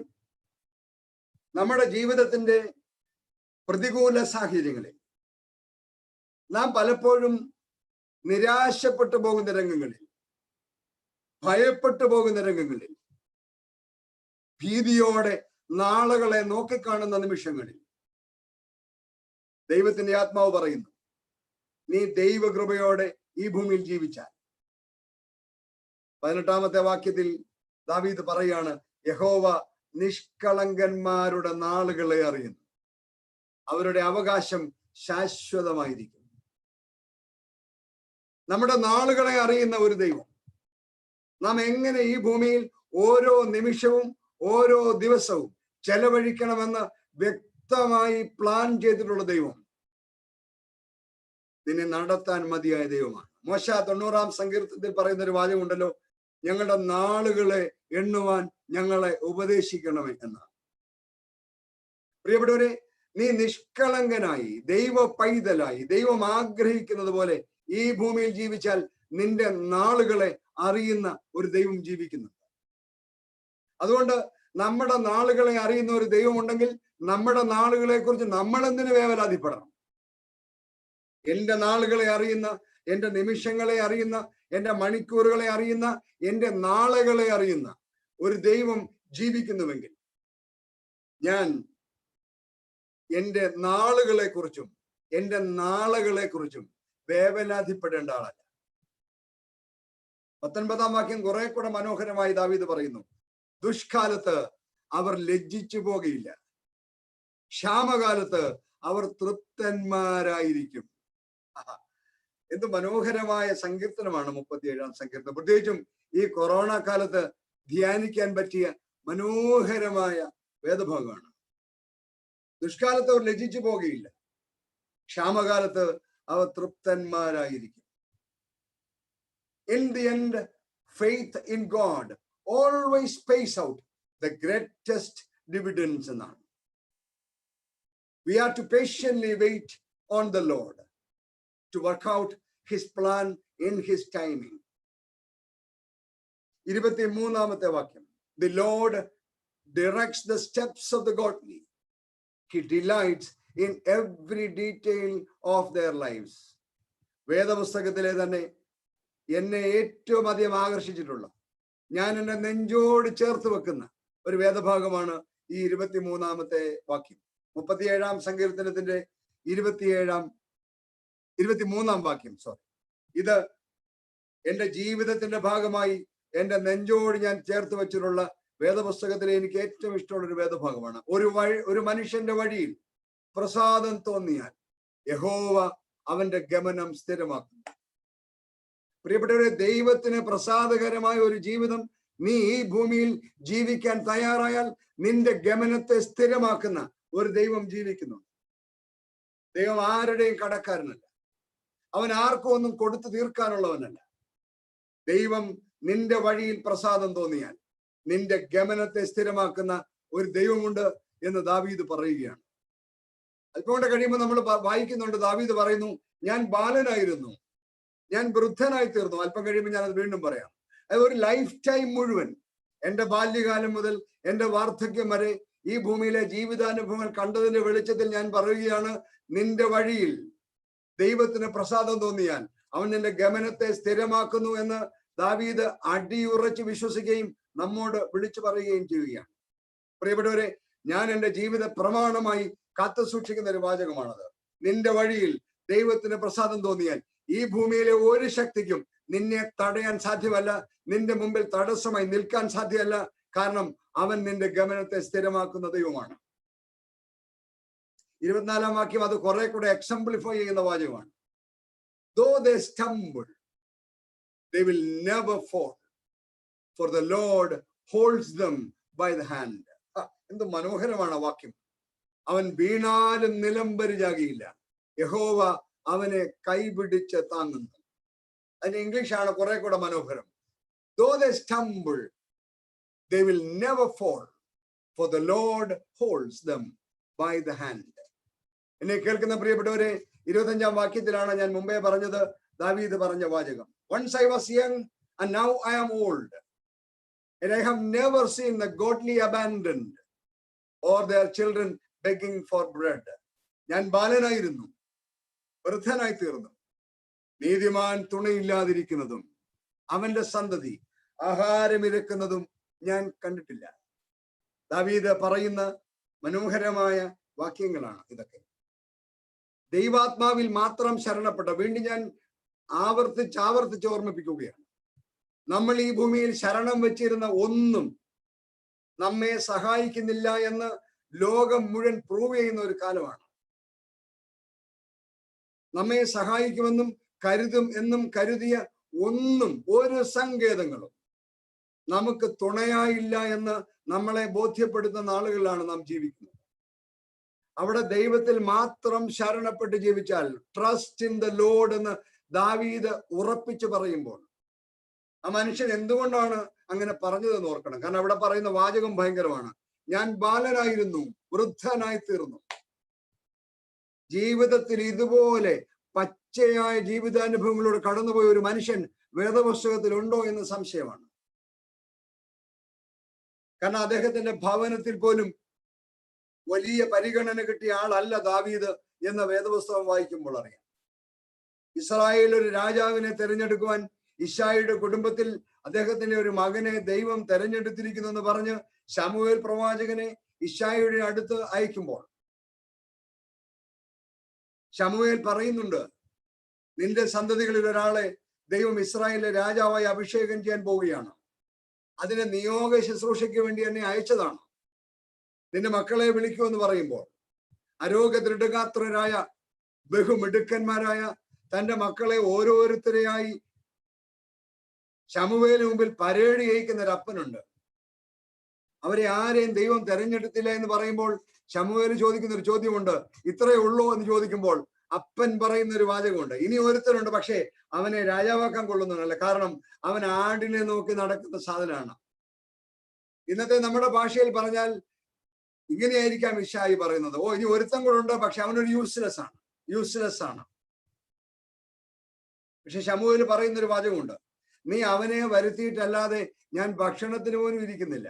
നമ്മുടെ ജീവിതത്തിന്റെ പ്രതികൂല സാഹചര്യങ്ങളിൽ നാം പലപ്പോഴും നിരാശപ്പെട്ടു പോകുന്ന രംഗങ്ങളിൽ, ഭയപ്പെട്ടു പോകുന്ന രംഗങ്ങളിൽ, ഭീതിയോടെ നാളുകളെ നോക്കിക്കാണുന്ന നിമിഷങ്ങളിൽ ദൈവത്തിന്റെ ആത്മാവ് പറയുന്നു, നീ ദൈവകൃപയോടെ ഈ ഭൂമിയിൽ ജീവിച്ചാൽ. 18-ാമത്തെ വാക്യത്തിൽ ദാവീദ് പറയാണ്, യഹോവ നിഷ്കളങ്കന്മാരുടെ നാളുകളെ അറിയുന്നു, അവരുടെ അവകാശം ശാശ്വതമായിരിക്കും. നമ്മുടെ നാളുകളെ അറിയുന്ന ഒരു ദൈവം, നാം എങ്ങനെ ഈ ഭൂമിയിൽ ഓരോ നിമിഷവും ഓരോ ദിവസവും ചെലവഴിക്കണമെന്ന് വ്യക്തമായി പ്ലാൻ ചെയ്തിട്ടുള്ള ദൈവം നിന്നെ നടത്താൻ മതിയായ ദൈവമാണ്. മോശ 90-ാം സങ്കീർത്തനത്തിൽ പറയുന്ന ഒരു വാചകമുണ്ടല്ലോ, ഞങ്ങളുടെ നാളുകളെ എണ്ണുവാൻ ഞങ്ങളെ ഉപദേശിക്കണമേ എന്നാണ്. പ്രിയപ്പെട്ടവരെ, നീ നിഷ്കളങ്കനായി ദൈവ പൈതലായി ദൈവം ആഗ്രഹിക്കുന്നത് പോലെ ഈ ഭൂമിയിൽ ജീവിച്ചാൽ നിന്റെ നാളുകളെ അറിയുന്ന ഒരു ദൈവം ജീവിക്കുന്നു. അതുകൊണ്ട് നമ്മുടെ നാളുകളെ അറിയുന്ന ഒരു ദൈവം ഉണ്ടെങ്കിൽ നമ്മുടെ നാളുകളെ കുറിച്ച് നമ്മൾ എന്തിനു വേവലാതിപ്പെടണം? എന്റെ നാളുകളെ അറിയുന്ന, എന്റെ നിമിഷങ്ങളെ അറിയുന്ന, എന്റെ മണിക്കൂറുകളെ അറിയുന്ന, എന്റെ നാളുകളെ അറിയുന്ന ഒരു ദൈവം ജീവിക്കുന്നുവെങ്കിൽ ഞാൻ എന്റെ നാളുകളെ കുറിച്ചും എന്റെ നാളുകളെ കുറിച്ചും വേവലാതിപ്പെടേണ്ട ആളല്ല. 19-ാം വാക്യം കുറെ കൂടെ മനോഹരമായി ദാവീദ് പറയുന്നു, ദുഷ്കാലത്ത് അവർ ലജ്ജിച്ചു പോകുകയില്ല, ക്ഷാമകാലത്ത് അവർ തൃപ്തന്മാരായിരിക്കും. എന്ത് മനോഹരമായ സങ്കീർത്തനമാണ് 37-ാം സങ്കീർത്തനം. പ്രത്യേകിച്ചും ഈ കൊറോണ കാലത്ത് ധ്യാനിക്കാൻ പറ്റിയ മനോഹരമായ വേദഭാഗമാണ്. ദുഷ്കാലത്ത് അവർ ലജ്ജിച്ചു പോകുകയില്ല, ക്ഷാമകാലത്ത് അവർ തൃപ്തന്മാരായിരിക്കും. In the end, faith in God always pays out the greatest dividends എന്നാണ്. We are to patiently wait on the Lord to work out his plan in his timing. 23-ാമത്തെ വാക്യം, the Lord directs the steps of the godly. He delights in every detail of their lives. വേദപുസ്തകത്തിലെ തന്നെ എന്നെ ഏറ്റവും അധികം ആകർഷിച്ചിട്ടുള്ള, ഞാൻ എന്നെ നെഞ്ചോട് ചേർത്ത് വെക്കുന്ന ഒരു വേദഭാഗമാണ് ഈ 23-ാമത്തെ വാക്യം. 37-ാം സങ്കീർത്തനത്തിന്റെ 23-ാം വാക്യം. ഇത് എന്റെ ജീവിതത്തിന്റെ ഭാഗമായി എന്റെ നെഞ്ചോട് ഞാൻ ചേർത്ത് വെച്ചിട്ടുള്ള വേദപുസ്തകത്തിലെ എനിക്ക് ഏറ്റവും ഇഷ്ടമുള്ള ഒരു വേദഭാഗമാണ്. ഒരു മനുഷ്യന്റെ വഴിയിൽ പ്രസാദം തോന്നിയാൽ യഹോവ അവന്റെ ഗമനം സ്ഥിരമാക്കുന്നു. പ്രിയപ്പെട്ടവരെ, ദൈവത്തിന് പ്രസാദകരമായ ഒരു ജീവിതം നീ ഈ ഭൂമിയിൽ ജീവിക്കാൻ തയ്യാറായാൽ നിന്റെ ഗമനത്തെ സ്ഥിരമാക്കുന്ന ഒരു ദൈവം ജീവിക്കുന്നുണ്ട്. ദൈവം ആരുടെയും കടക്കാരനല്ല. അവൻ ആർക്കും ഒന്നും കൊടുത്തു തീർക്കാനുള്ളവനല്ല. ദൈവം നിന്റെ വഴിയിൽ പ്രസാദം തോന്നിയാൽ നിന്റെ ഗമനത്തെ സ്ഥിരമാക്കുന്ന ഒരു ദൈവമുണ്ട് എന്ന് ദാവീദ് പറയുകയാണ്. അല്പം കഴിയുമ്പോൾ നമ്മൾ വായിക്കുന്നുണ്ട്, ദാവീദ് പറയുന്നു, ഞാൻ ബാലനായിരുന്നു, ഞാൻ വൃദ്ധനായി തീർന്നു. അല്പം കഴിയുമ്പോൾ ഞാൻ അത് വീണ്ടും പറയാം. അത് ഒരു ലൈഫ് ടൈം മുഴുവൻ, എന്റെ ബാല്യകാലം മുതൽ എന്റെ വാർദ്ധക്യം വരെ ഈ ഭൂമിയിലെ ജീവിതാനുഭവങ്ങൾ കണ്ടതിന്റെ വെളിച്ചത്തിൽ ഞാൻ പറയുകയാണ്, നിന്റെ വഴിയിൽ ദൈവത്തിന് പ്രസാദം തോന്നിയാൽ അവൻ നിന്റെ ഗമനത്തെ സ്ഥിരമാക്കുന്നു എന്ന് ദാവീദ് അടിയുറച്ച് വിശ്വസിക്കുകയും നമ്മോട് വിളിച്ചു പറയുകയും ചെയ്യുകയാണ്. പ്രിയപ്പെട്ടവരെ, ഞാൻ എന്റെ ജീവിത പ്രമാണമായി കാത്തു സൂക്ഷിക്കുന്ന ഒരു വാചകമാണത്. നിന്റെ വഴിയിൽ ദൈവത്തിന് പ്രസാദം തോന്നിയാൽ ഈ ഭൂമിയിലെ ഒരു ശക്തിക്കും നിന്നെ തടയാൻ സാധ്യമല്ല, നിന്റെ മുമ്പിൽ തടസ്സമായി നിൽക്കാൻ സാധ്യമല്ല. കാരണം അവൻ നിന്റെ ഗമനത്തെ സ്ഥിരമാക്കുന്ന ദൈവമാണ്. 24-ാം വാക്യം അത് കുറെ കൂടെ എക്സംപ്ലിഫൈ ചെയ്യുന്ന വാചകമാണ്. Though they stumble, they will never fall, for the Lord holds them by the hand. എന്ത് മനോഹരമാണ് വാക്യം. അവൻ വീണാലും നിലംപരിചാകിയില്ല, യഹോവ അവനെ കൈപിടിച്ച് താങ്ങുന്നു. അതിന്റെ ഇംഗ്ലീഷാണ് കുറെ കൂടെ മനോഹരം. Though they stumble, they will never fall, for the Lord holds them by the hand. എന്നെ കേൾക്കുന്ന പ്രിയപ്പെട്ടവരെ, 25-ാം വാക്യത്തിലാണ് ഞാൻ മുമ്പേ പറഞ്ഞത്, ദാവീദ് പറഞ്ഞ വാചകം. Once I was young and now I am old, and I have never seen the godly abandoned or their children begging for bread. ഞാൻ ബാലനായിരുന്നു, വൃദ്ധനായി തീർന്നു, നീതിമാൻ തുണയില്ലാതിരിക്കുന്നതും അവന്റെ സന്തതി ആഹാരമിരക്കുന്നതും ഞാൻ കണ്ടിട്ടില്ല. ദാവീദ് പറയുന്ന മനോഹരമായ വാക്യങ്ങളാണ് ഇതൊക്കെ. ദൈവാത്മാവിൽ മാത്രം ശരണപ്പെട്ട, വീണ്ടും ഞാൻ ആവർത്തിച്ച് ഓർമ്മിപ്പിക്കുകയാണ്, നമ്മൾ ഈ ഭൂമിയിൽ ശരണം വെച്ചിരുന്ന ഒന്നും നമ്മെ സഹായിക്കുന്നില്ല എന്ന് ലോകം മുഴുവൻ പ്രൂവ് ചെയ്യുന്ന ഒരു കാലമാണ്. നമ്മെ സഹായിക്കുമെന്നും കരുതും എന്നും കരുതിയ ഒന്നും, ഒരു സങ്കേതങ്ങളും നമുക്ക് തുണയായില്ല എന്ന് നമ്മളെ ബോധ്യപ്പെടുത്തുന്ന ആളുകളിലാണ് നാം ജീവിക്കുന്നത്. അവിടെ ദൈവത്തിൽ മാത്രം ശരണപ്പെട്ട് ജീവിച്ചാൽ, ട്രസ്റ്റ് ഇൻ ദ ലോർഡ് എന്ന് ദാവീദ് ഉറപ്പിച്ചു പറയുമ്പോൾ, ആ മനുഷ്യൻ എന്തുകൊണ്ടാണ് അങ്ങനെ പറഞ്ഞതെന്ന് ഓർക്കണം. കാരണം അവിടെ പറയുന്ന വാചകം ഭയങ്കരമാണ്. ഞാൻ ബാലനായിരുന്നു, വൃദ്ധനായി തീർന്നു. ജീവിതത്തിൽ ഇതുപോലെ പച്ചയായ ജീവിതാനുഭവങ്ങളോട് കടന്നുപോയ ഒരു മനുഷ്യൻ വേദപുസ്തകത്തിൽ ഉണ്ടോ എന്ന് സംശയമാണ്. കാരണം അദ്ദേഹത്തിന്റെ ഭവനത്തിൽ പോലും വലിയ പരിഗണന കിട്ടിയ ആളല്ല ദാവീദ് എന്ന വേദപുസ്തകം വായിക്കുമ്പോൾ അറിയാം. ഇസ്രായേൽ ഒരു രാജാവിനെ തെരഞ്ഞെടുക്കുവാൻ ഇശ്ശായിയുടെ കുടുംബത്തിൽ അദ്ദേഹത്തിന്റെ ഒരു മകനെ ദൈവം തെരഞ്ഞെടുത്തിരിക്കുന്നു എന്ന് പറഞ്ഞ് ശമൂവേൽ പ്രവാചകനെ ഇശ്ശായിയുടെ അടുത്ത് അയക്കുമ്പോൾ ശമൂവേൽ പറയുന്നുണ്ട്, നിന്റെ സന്തതികളിൽ ഒരാളെ ദൈവം ഇസ്രായേലിലെ രാജാവായി അഭിഷേകം ചെയ്യാൻ പോവുകയാണ്, അതിനെ നിയോഗ ശുശ്രൂഷയ്ക്ക് വേണ്ടി എന്നെ അയച്ചതാണ്, നിന്റെ മക്കളെ വിളിക്കുമെന്ന് പറയുമ്പോൾ അരോഗദൃഢഗാത്രരായ ബഹുമിടുക്കന്മാരായ തന്റെ മക്കളെ ഓരോരുത്തരെയായി ശമൂവേലിന് മുമ്പിൽ പരേഡ് ചെയ്യിക്കുന്ന ഒരു അപ്പനുണ്ട്. അവരെ ആരെയും ദൈവം തെരഞ്ഞെടുത്തില്ല എന്ന് പറയുമ്പോൾ ശമൂവേൽ ചോദിക്കുന്ന ഒരു ചോദ്യമുണ്ട്, ഇത്രയേ ഉള്ളൂ എന്ന് ചോദിക്കുമ്പോൾ അപ്പൻ പറയുന്ന ഒരു വാചകമുണ്ട്, ഇനി ഒരുത്തനുണ്ട്, പക്ഷേ അവനെ രാജാവാക്കാൻ കൊള്ളുന്നതല്ല, കാരണം അവൻ ആടിനെ നോക്കി നടക്കുന്ന സാധനമാണ്. ഇന്നത്തെ നമ്മുടെ ഭാഷയിൽ പറഞ്ഞാൽ ഇങ്ങനെയായിരിക്കാം ഇശ്ശായി പറയുന്നത്, ഓ ഇനി ഒരുത്തൻ കൂടെ ഉണ്ട്, പക്ഷെ അവനൊരു യൂസ്ലെസ് ആണ്. പക്ഷെ ശമൂവേൽ പറയുന്നൊരു വാചകമുണ്ട്, നീ അവനെ വരുത്തിയിട്ടല്ലാതെ ഞാൻ ഭക്ഷണത്തിന് പോലും ഇരിക്കുന്നില്ല.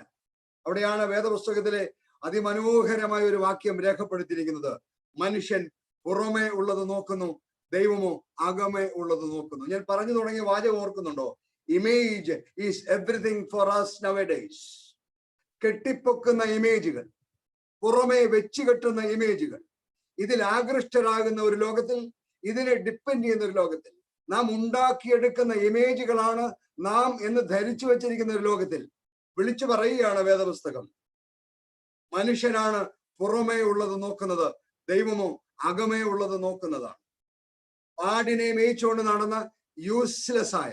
അവിടെയാണ് വേദപുസ്തകത്തിലെ അതിമനോഹരമായ ഒരു വാക്യം രേഖപ്പെടുത്തിയിരിക്കുന്നത്, മനുഷ്യൻ പുറമേ ഉള്ളത് നോക്കുന്നു, ദൈവമോ അകമേ ഉള്ളത് നോക്കുന്നു. ഞാൻ പറഞ്ഞു തുടങ്ങിയ വാചകം ഓർക്കുന്നുണ്ടോ? Image is everything for us nowadays. കെട്ടിപ്പൊക്കുന്ന ഇമേജുകൾ, പുറമേ വെച്ച് കെട്ടുന്ന ഇമേജുകൾ, ഇതിൽ ആകൃഷ്ടരാകുന്ന ഒരു ലോകത്തിൽ, ഇതിനെ ഡിപ്പെൻഡ് ചെയ്യുന്ന ഒരു ലോകത്തിൽ, നാം ഉണ്ടാക്കിയെടുക്കുന്ന ഇമേജുകളാണ് നാം എന്ന് ധരിച്ചു വെച്ചിരിക്കുന്ന ഒരു ലോകത്തിൽ വിളിച്ചു പറയുകയാണ് വേദപുസ്തകം, മനുഷ്യനാണ് പുറമേ ഉള്ളത് നോക്കുന്നത്, ദൈവമോ അകമേ ഉള്ളത് നോക്കുന്നതാണ്. ആടിനെ മേയിച്ചുകൊണ്ട് നടന്ന യൂസ്ലെസ് ആയ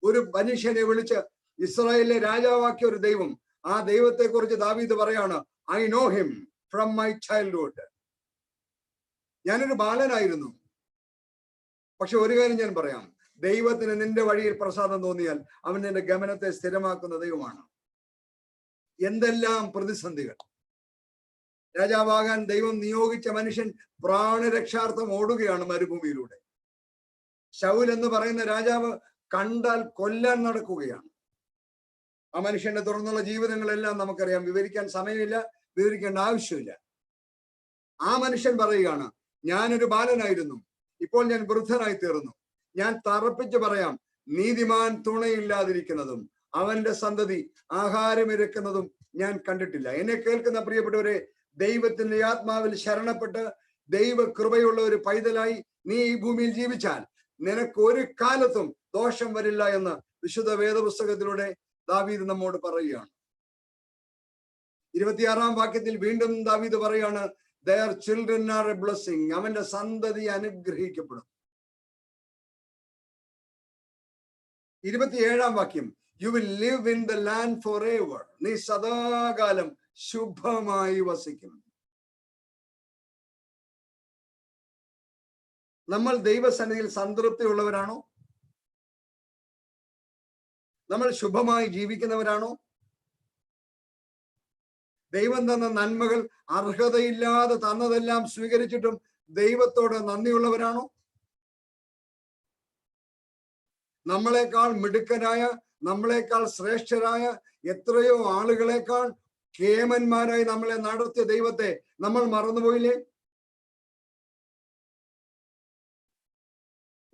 ഒരു മനുഷ്യനെ വിളിച്ച് ഇസ്രായേലിലെ രാജാവാക്കിയ ഒരു ദൈവം, ആ ദൈവത്തെ കുറിച്ച് ദാവീദ് പറയാണ്, I know him, from my childhood. ഞാനൊരു ബാലനായിരുന്നു. പക്ഷെ ഒരു കാര്യം ഞാൻ പറയാം, ദൈവത്തിന് നിന്റെ വഴിയിൽ പ്രസാദം തോന്നിയാൽ അവൻ നിന്റെ ഗമനത്തെ സ്ഥിരമാക്കുന്ന ദൈവമാണ്. എന്തെല്ലാം പ്രതിസന്ധികൾ! രാജാവാകാൻ ദൈവം നിയോഗിച്ച മനുഷ്യൻ പ്രാണരക്ഷാർത്ഥം ഓടുകയാണ് മരുഭൂമിയിലൂടെ. ശൗൽ എന്ന് പറയുന്ന രാജാവ് കണ്ടാൽ കൊല്ലാൻ നടക്കുകയാണ്. ആ മനുഷ്യന്റെ തുടർന്നുള്ള ജീവിതങ്ങളെല്ലാം നമുക്കറിയാം, വിവരിക്കാൻ സമയമില്ല, വിവരിക്കേണ്ട ആവശ്യമില്ല. ആ മനുഷ്യൻ പറയുകയാണ്, ഞാനൊരു ബാലനായിരുന്നു, ഇപ്പോൾ ഞാൻ വൃദ്ധനായി തീർന്നു. ഞാൻ തറപ്പിച്ച് പറയാം, നീതിമാൻ തുണയില്ലാതിരിക്കുന്നതും അവന്റെ സന്തതി ആഹാരമിരക്കുന്നതും ഞാൻ കണ്ടിട്ടില്ല. എന്നെ കേൾക്കുന്ന പ്രിയപ്പെട്ടവരെ, ദൈവത്തിന്റെ ആത്മാവിൽ ശരണപ്പെട്ട് ദൈവ കൃപയുള്ള ഒരു പൈതലായി നീ ഈ ഭൂമിയിൽ ജീവിച്ചാൽ നിനക്ക് ഒരു കാലത്തും ദോഷം വരില്ല എന്ന് വിശുദ്ധ വേദപുസ്തകത്തിലൂടെ ദാവീദ് നമ്മോട് പറയുകയാണ്. 26-ാം വാക്യത്തിൽ വീണ്ടും ദാവീദ് പറയാണ്, their children are a blessing. അവന്റെ സന്തതി അനുഗ്രഹിക്കപ്പെടും. 27-ാം വാക്യം, you will live in the land forever. നീ സദാകാലം ശുഭമായി വസിക്കും. നമ്മൾ ദൈവസന്നിധിയിൽ സംതൃപ്തിയുള്ളവരാണോ? നമ്മൾ ശുഭമായി ജീവിക്കുന്നവരാണോ? ദൈവം തന്ന നന്മകൾ അർഹതയില്ലാതെ തന്നതെല്ലാം സ്വീകരിച്ചിട്ടും ദൈവത്തോട് നന്ദിയുള്ളവരാണോ? നമ്മളെക്കാൾ മിടുക്കനായ, നമ്മളെക്കാൾ ശ്രേഷ്ഠരായ എത്രയോ ആളുകളെക്കാൾ കേമന്മാരായി നമ്മളെ നടത്തിയ ദൈവത്തെ നമ്മൾ മറന്നുപോയില്ലേ?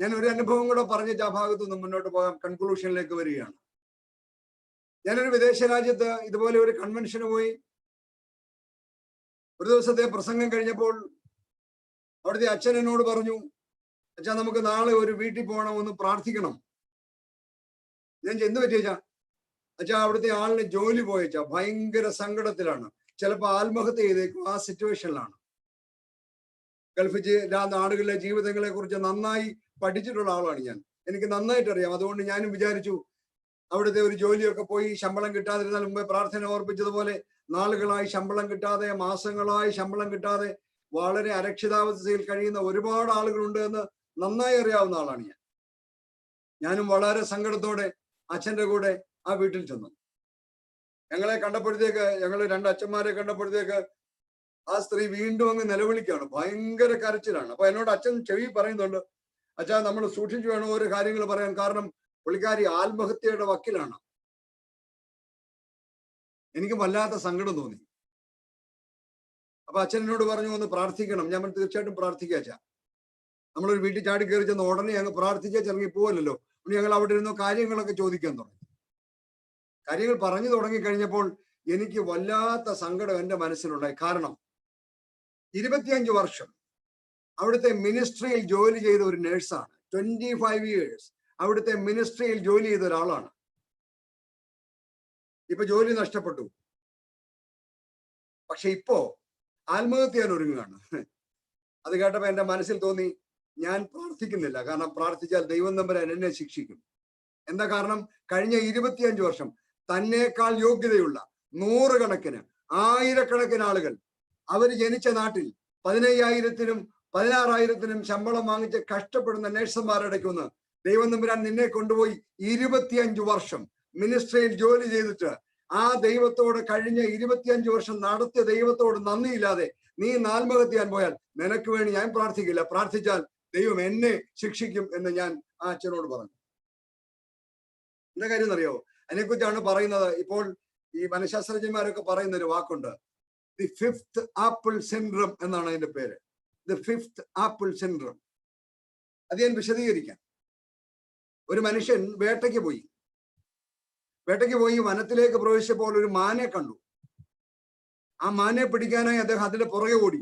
ഞാൻ ഒരു അനുഭവം കൂടെ പറഞ്ഞിട്ട് ആ ഭാഗത്തു നിന്ന് മുന്നോട്ട് പോകാം, കൺക്ലൂഷനിലേക്ക് വരികയാണ്. ഞാനൊരു വിദേശ രാജ്യത്ത് ഇതുപോലെ ഒരു കൺവെൻഷന് പോയി. ഒരു ദിവസത്തെ പ്രസംഗം കഴിഞ്ഞപ്പോൾ അവിടുത്തെ അച്ഛൻ എന്നോട് പറഞ്ഞു, അച്ഛാ നമുക്ക് നാളെ ഒരു വീട്ടിൽ പോകണം, ഒന്ന് പ്രാർത്ഥിക്കണം. ഞാൻ എന്ത് പറ്റിയച്ചാ? അച്ഛാ അവിടുത്തെ ആളിന് ജോലി പോയച്ചാ, ഭയങ്കര സങ്കടത്തിലാണ്, ചിലപ്പോൾ ആത്മഹത്യ ചെയ്തേക്കും, ആ സിറ്റുവേഷനിലാണ്. ഗൾഫ് നാടുകളിലെ ജീവിതങ്ങളെ കുറിച്ച് നന്നായി പഠിച്ചിട്ടുള്ള ആളാണ് ഞാൻ, എനിക്ക് നന്നായിട്ട് അറിയാം. അതുകൊണ്ട് ഞാനും വിചാരിച്ചു അവിടുത്തെ ഒരു ജോലിയൊക്കെ പോയി ശമ്പളം കിട്ടാതിരുന്നാൽ, മുമ്പേ പ്രാർത്ഥന ഓർപ്പിച്ചതുപോലെ നാളുകളായി ശമ്പളം കിട്ടാതെ, മാസങ്ങളായി ശമ്പളം കിട്ടാതെ വളരെ അരക്ഷിതാവസ്ഥയിൽ കഴിയുന്ന ഒരുപാട് ആളുകളുണ്ട് എന്ന് നന്നായി അറിയാവുന്ന ആളാണ് ഞാൻ. ഞാനും വളരെ സങ്കടത്തോടെ അച്ഛന്റെ കൂടെ ആ വീട്ടിൽ ചെന്നു. ഞങ്ങളെ കണ്ടപ്പോഴത്തേക്ക്, ഞങ്ങൾ രണ്ട് അച്ഛന്മാരെ കണ്ടപ്പോഴത്തേക്ക് ആ സ്ത്രീ വീണ്ടും അങ്ങ് നിലവിളിക്കുകയാണ്, ഭയങ്കര കരച്ചിലാണ്. അപ്പൊ എന്നോട് അച്ഛൻ ചെവി പറയുന്നുണ്ട്, അച്ഛാ നമ്മൾ സൂക്ഷിച്ചു വേണം ഓരോ കാര്യങ്ങൾ പറയാൻ, കാരണം പുള്ളിക്കാരി ആത്മഹത്യയുടെ വക്കിലാണ്. എനിക്ക് വല്ലാത്ത സങ്കടം തോന്നി. അപ്പൊ അച്ഛൻ എന്നോട് പറഞ്ഞു, ഒന്ന് പ്രാർത്ഥിക്കണം. ഞാൻ തീർച്ചയായിട്ടും പ്രാർത്ഥിക്കുക അച്ഛാ. നമ്മളൊരു വീട്ടിൽ ചാടി കയറി ചെന്ന് ഉടനെ അങ്ങ് പ്രാർത്ഥിച്ചാൽ ചിറങ്ങി പോവല്ലോ. ഞങ്ങൾ അവിടെ ഇരുന്ന് കാര്യങ്ങളൊക്കെ ചോദിക്കാൻ തുടങ്ങി. കാര്യങ്ങൾ പറഞ്ഞു തുടങ്ങി കഴിഞ്ഞപ്പോൾ എനിക്ക് വല്ലാത്ത സങ്കടം എൻ്റെ മനസ്സിലുണ്ടായി. കാരണം 25 വർഷം അവിടുത്തെ മിനിസ്ട്രിയിൽ ജോലി ചെയ്ത ഒരു നേഴ്സാണ്. 25 years അവിടുത്തെ മിനിസ്ട്രിയിൽ ജോലി ചെയ്ത ഒരാളാണ്. ഇപ്പൊ ജോലി നഷ്ടപ്പെട്ടു. പക്ഷെ ഇപ്പോ ആത്മഹത്യ ചെയ്യാൻ ഒരുങ്ങുകയാണ്. അത് കേട്ടപ്പോ എന്റെ മനസ്സിൽ തോന്നി, ഞാൻ പ്രാർത്ഥിക്കുന്നില്ല. കാരണം പ്രാർത്ഥിച്ചാൽ ദൈവം തമ്പുരാൻ എന്നെ ശിക്ഷിക്കും. എന്താ കാരണം? കഴിഞ്ഞ 25 വർഷം തന്നേക്കാൾ യോഗ്യതയുള്ള നൂറുകണക്കിന്, ആയിരക്കണക്കിന് ആളുകൾ അവര് ജനിച്ച നാട്ടിൽ 15,000-നും 16,000-നും ശമ്പളം വാങ്ങിച്ച് കഷ്ടപ്പെടുന്ന നേഴ്സുമാരടയ്ക്കൊന്ന് ദൈവം തമ്പുരാൻ നിന്നെ കൊണ്ടുപോയി 25 വർഷം മിനിസ്ട്രിയിൽ ജോലി ചെയ്തിട്ട് ആ ദൈവത്തോട് കഴിഞ്ഞ 25 വർഷം നടത്തിയ ദൈവത്തോട് നന്ദിയില്ലാതെ നീ ആത്മഹത്യ ചെയ്യാൻ പോയാൽ നിനക്ക് വേണ്ടി ഞാൻ പ്രാർത്ഥിക്കില്ല. പ്രാർത്ഥിച്ചാൽ ദൈവം എന്നെ ശിക്ഷിക്കും എന്ന് ഞാൻ ആ അച്ഛനോട് പറഞ്ഞു. എന്താ കാര്യം എന്നറിയോ? അതിനെക്കുറിച്ചാണ് പറയുന്നത്. ഇപ്പോൾ ഈ മനഃശാസ്ത്രജ്ഞന്മാരൊക്കെ പറയുന്ന ഒരു വാക്കുണ്ട്, ദി ഫിഫ്ത്ത് ആപ്പിൾ സിൻഡ്രം എന്നാണ് അതിന്റെ പേര്. The fifth apple syndrome. അത് ഞാൻ വിശദീകരിക്കാം. ഒരു മനുഷ്യൻ വേട്ടയ്ക്ക് പോയി വനത്തിലേക്ക് പ്രവേശിച്ചപ്പോൾ ഒരു മാനെ കണ്ടു. ആ മാനെ പിടിക്കാനായി അദ്ദേഹം അതിന്റെ പുറകെ ഓടി.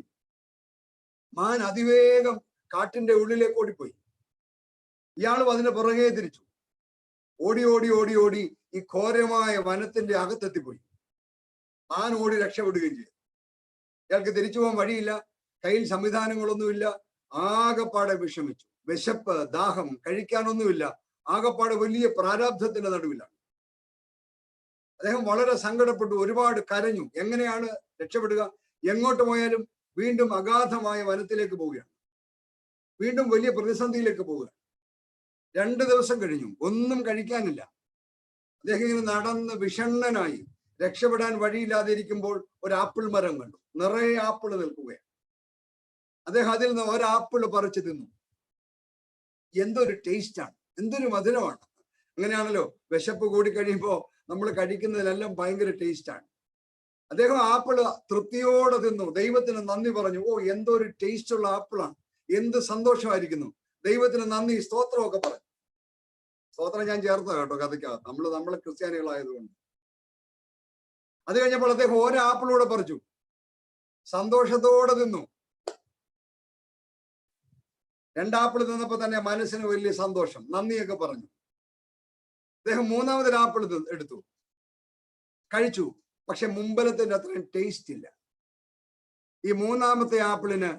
മാൻ അതിവേഗം കാട്ടിന്റെ ഉള്ളിലേക്ക് ഓടിപ്പോയി. ഇയാളും അതിന്റെ പുറകെ തിരിച്ചു. ഓടി ഓടി ഓടി ഓടി ഈ ഘോരമായ വനത്തിന്റെ അകത്തെത്തിപ്പോയി. മാൻ ഓടി രക്ഷപ്പെടുകയും ചെയ്തു. ഇയാൾക്ക് തിരിച്ചു പോകാൻ വഴിയില്ല, കയ്യിൽ സംവിധാനങ്ങളൊന്നുമില്ല. ആകപ്പാടെ വിഷമിച്ചു. വിശപ്പ്, ദാഹം, കഴിക്കാനൊന്നുമില്ല. ആകപ്പാടെ വലിയ പ്രാരാബ്ധത്തിന്റെ നടുവിലാണ്. അദ്ദേഹം വളരെ സങ്കടപ്പെട്ടു, ഒരുപാട് കരഞ്ഞു. എങ്ങനെയാണ് രക്ഷപ്പെടുക? എങ്ങോട്ട് പോയാലും വീണ്ടും അഗാധമായ വനത്തിലേക്ക് പോവുകയാണ്. വീണ്ടും വലിയ പ്രതിസന്ധിയിലേക്ക് പോവുകയാണ്. 2 ദിവസം കഴിഞ്ഞു, ഒന്നും കഴിക്കാനില്ല. അദ്ദേഹം ഇങ്ങനെ നടന്ന് വിഷണ്ണനായി രക്ഷപ്പെടാൻ വഴിയില്ലാതെ ഇരിക്കുമ്പോൾ ഒരു ആപ്പിൾ മരം കണ്ടു. നിറയെ ആപ്പിൾ നിൽക്കുകയാണ്. അദ്ദേഹം അതിൽ നിന്ന് ഒരാപ്പിൾ പറിച്ചു തിന്നു. എന്തൊരു ടേസ്റ്റാണ്, എന്തൊരു മധുരമാണ്. അങ്ങനെയാണല്ലോ, വിശപ്പ് കൂടി കഴിയുമ്പോൾ നമ്മൾ കഴിക്കുന്നതിലെല്ലാം ഭയങ്കര ടേസ്റ്റാണ്. അദ്ദേഹം ആപ്പിള് തൃപ്തിയോടെ തിന്നു, ദൈവത്തിന് നന്ദി പറഞ്ഞു. ഓ, എന്തോ ഒരു ടേസ്റ്റ് ഉള്ള ആപ്പിളാണ്, എന്ത് സന്തോഷമായിരിക്കുന്നു, ദൈവത്തിന് നന്ദി, സ്തോത്രമൊക്കെ പറഞ്ഞു. സ്തോത്രം ഞാൻ ചേർത്ത കേട്ടോ കഥയ്ക്കകത്ത്, നമ്മളെ ക്രിസ്ത്യാനികളായതുകൊണ്ട്. അത് കഴിഞ്ഞപ്പോൾ അദ്ദേഹം ഒരാപ്പിളൂടെ പറിച്ചു, സന്തോഷത്തോടെ തിന്നു. 2 ആപ്പിൾ തിന്നപ്പോ തന്നെ മനസ്സിന് വലിയ സന്തോഷം, നന്ദിയൊക്കെ പറഞ്ഞു. അദ്ദേഹം 3ാമതൊരു ആപ്പിൾ എടുത്തു, കഴിച്ചു. പക്ഷെ മുമ്പലത്തിന്റെ അത്രയും ടേസ്റ്റ് ഇല്ല. ഈ 3ാമത്തെ ആപ്പിളിന്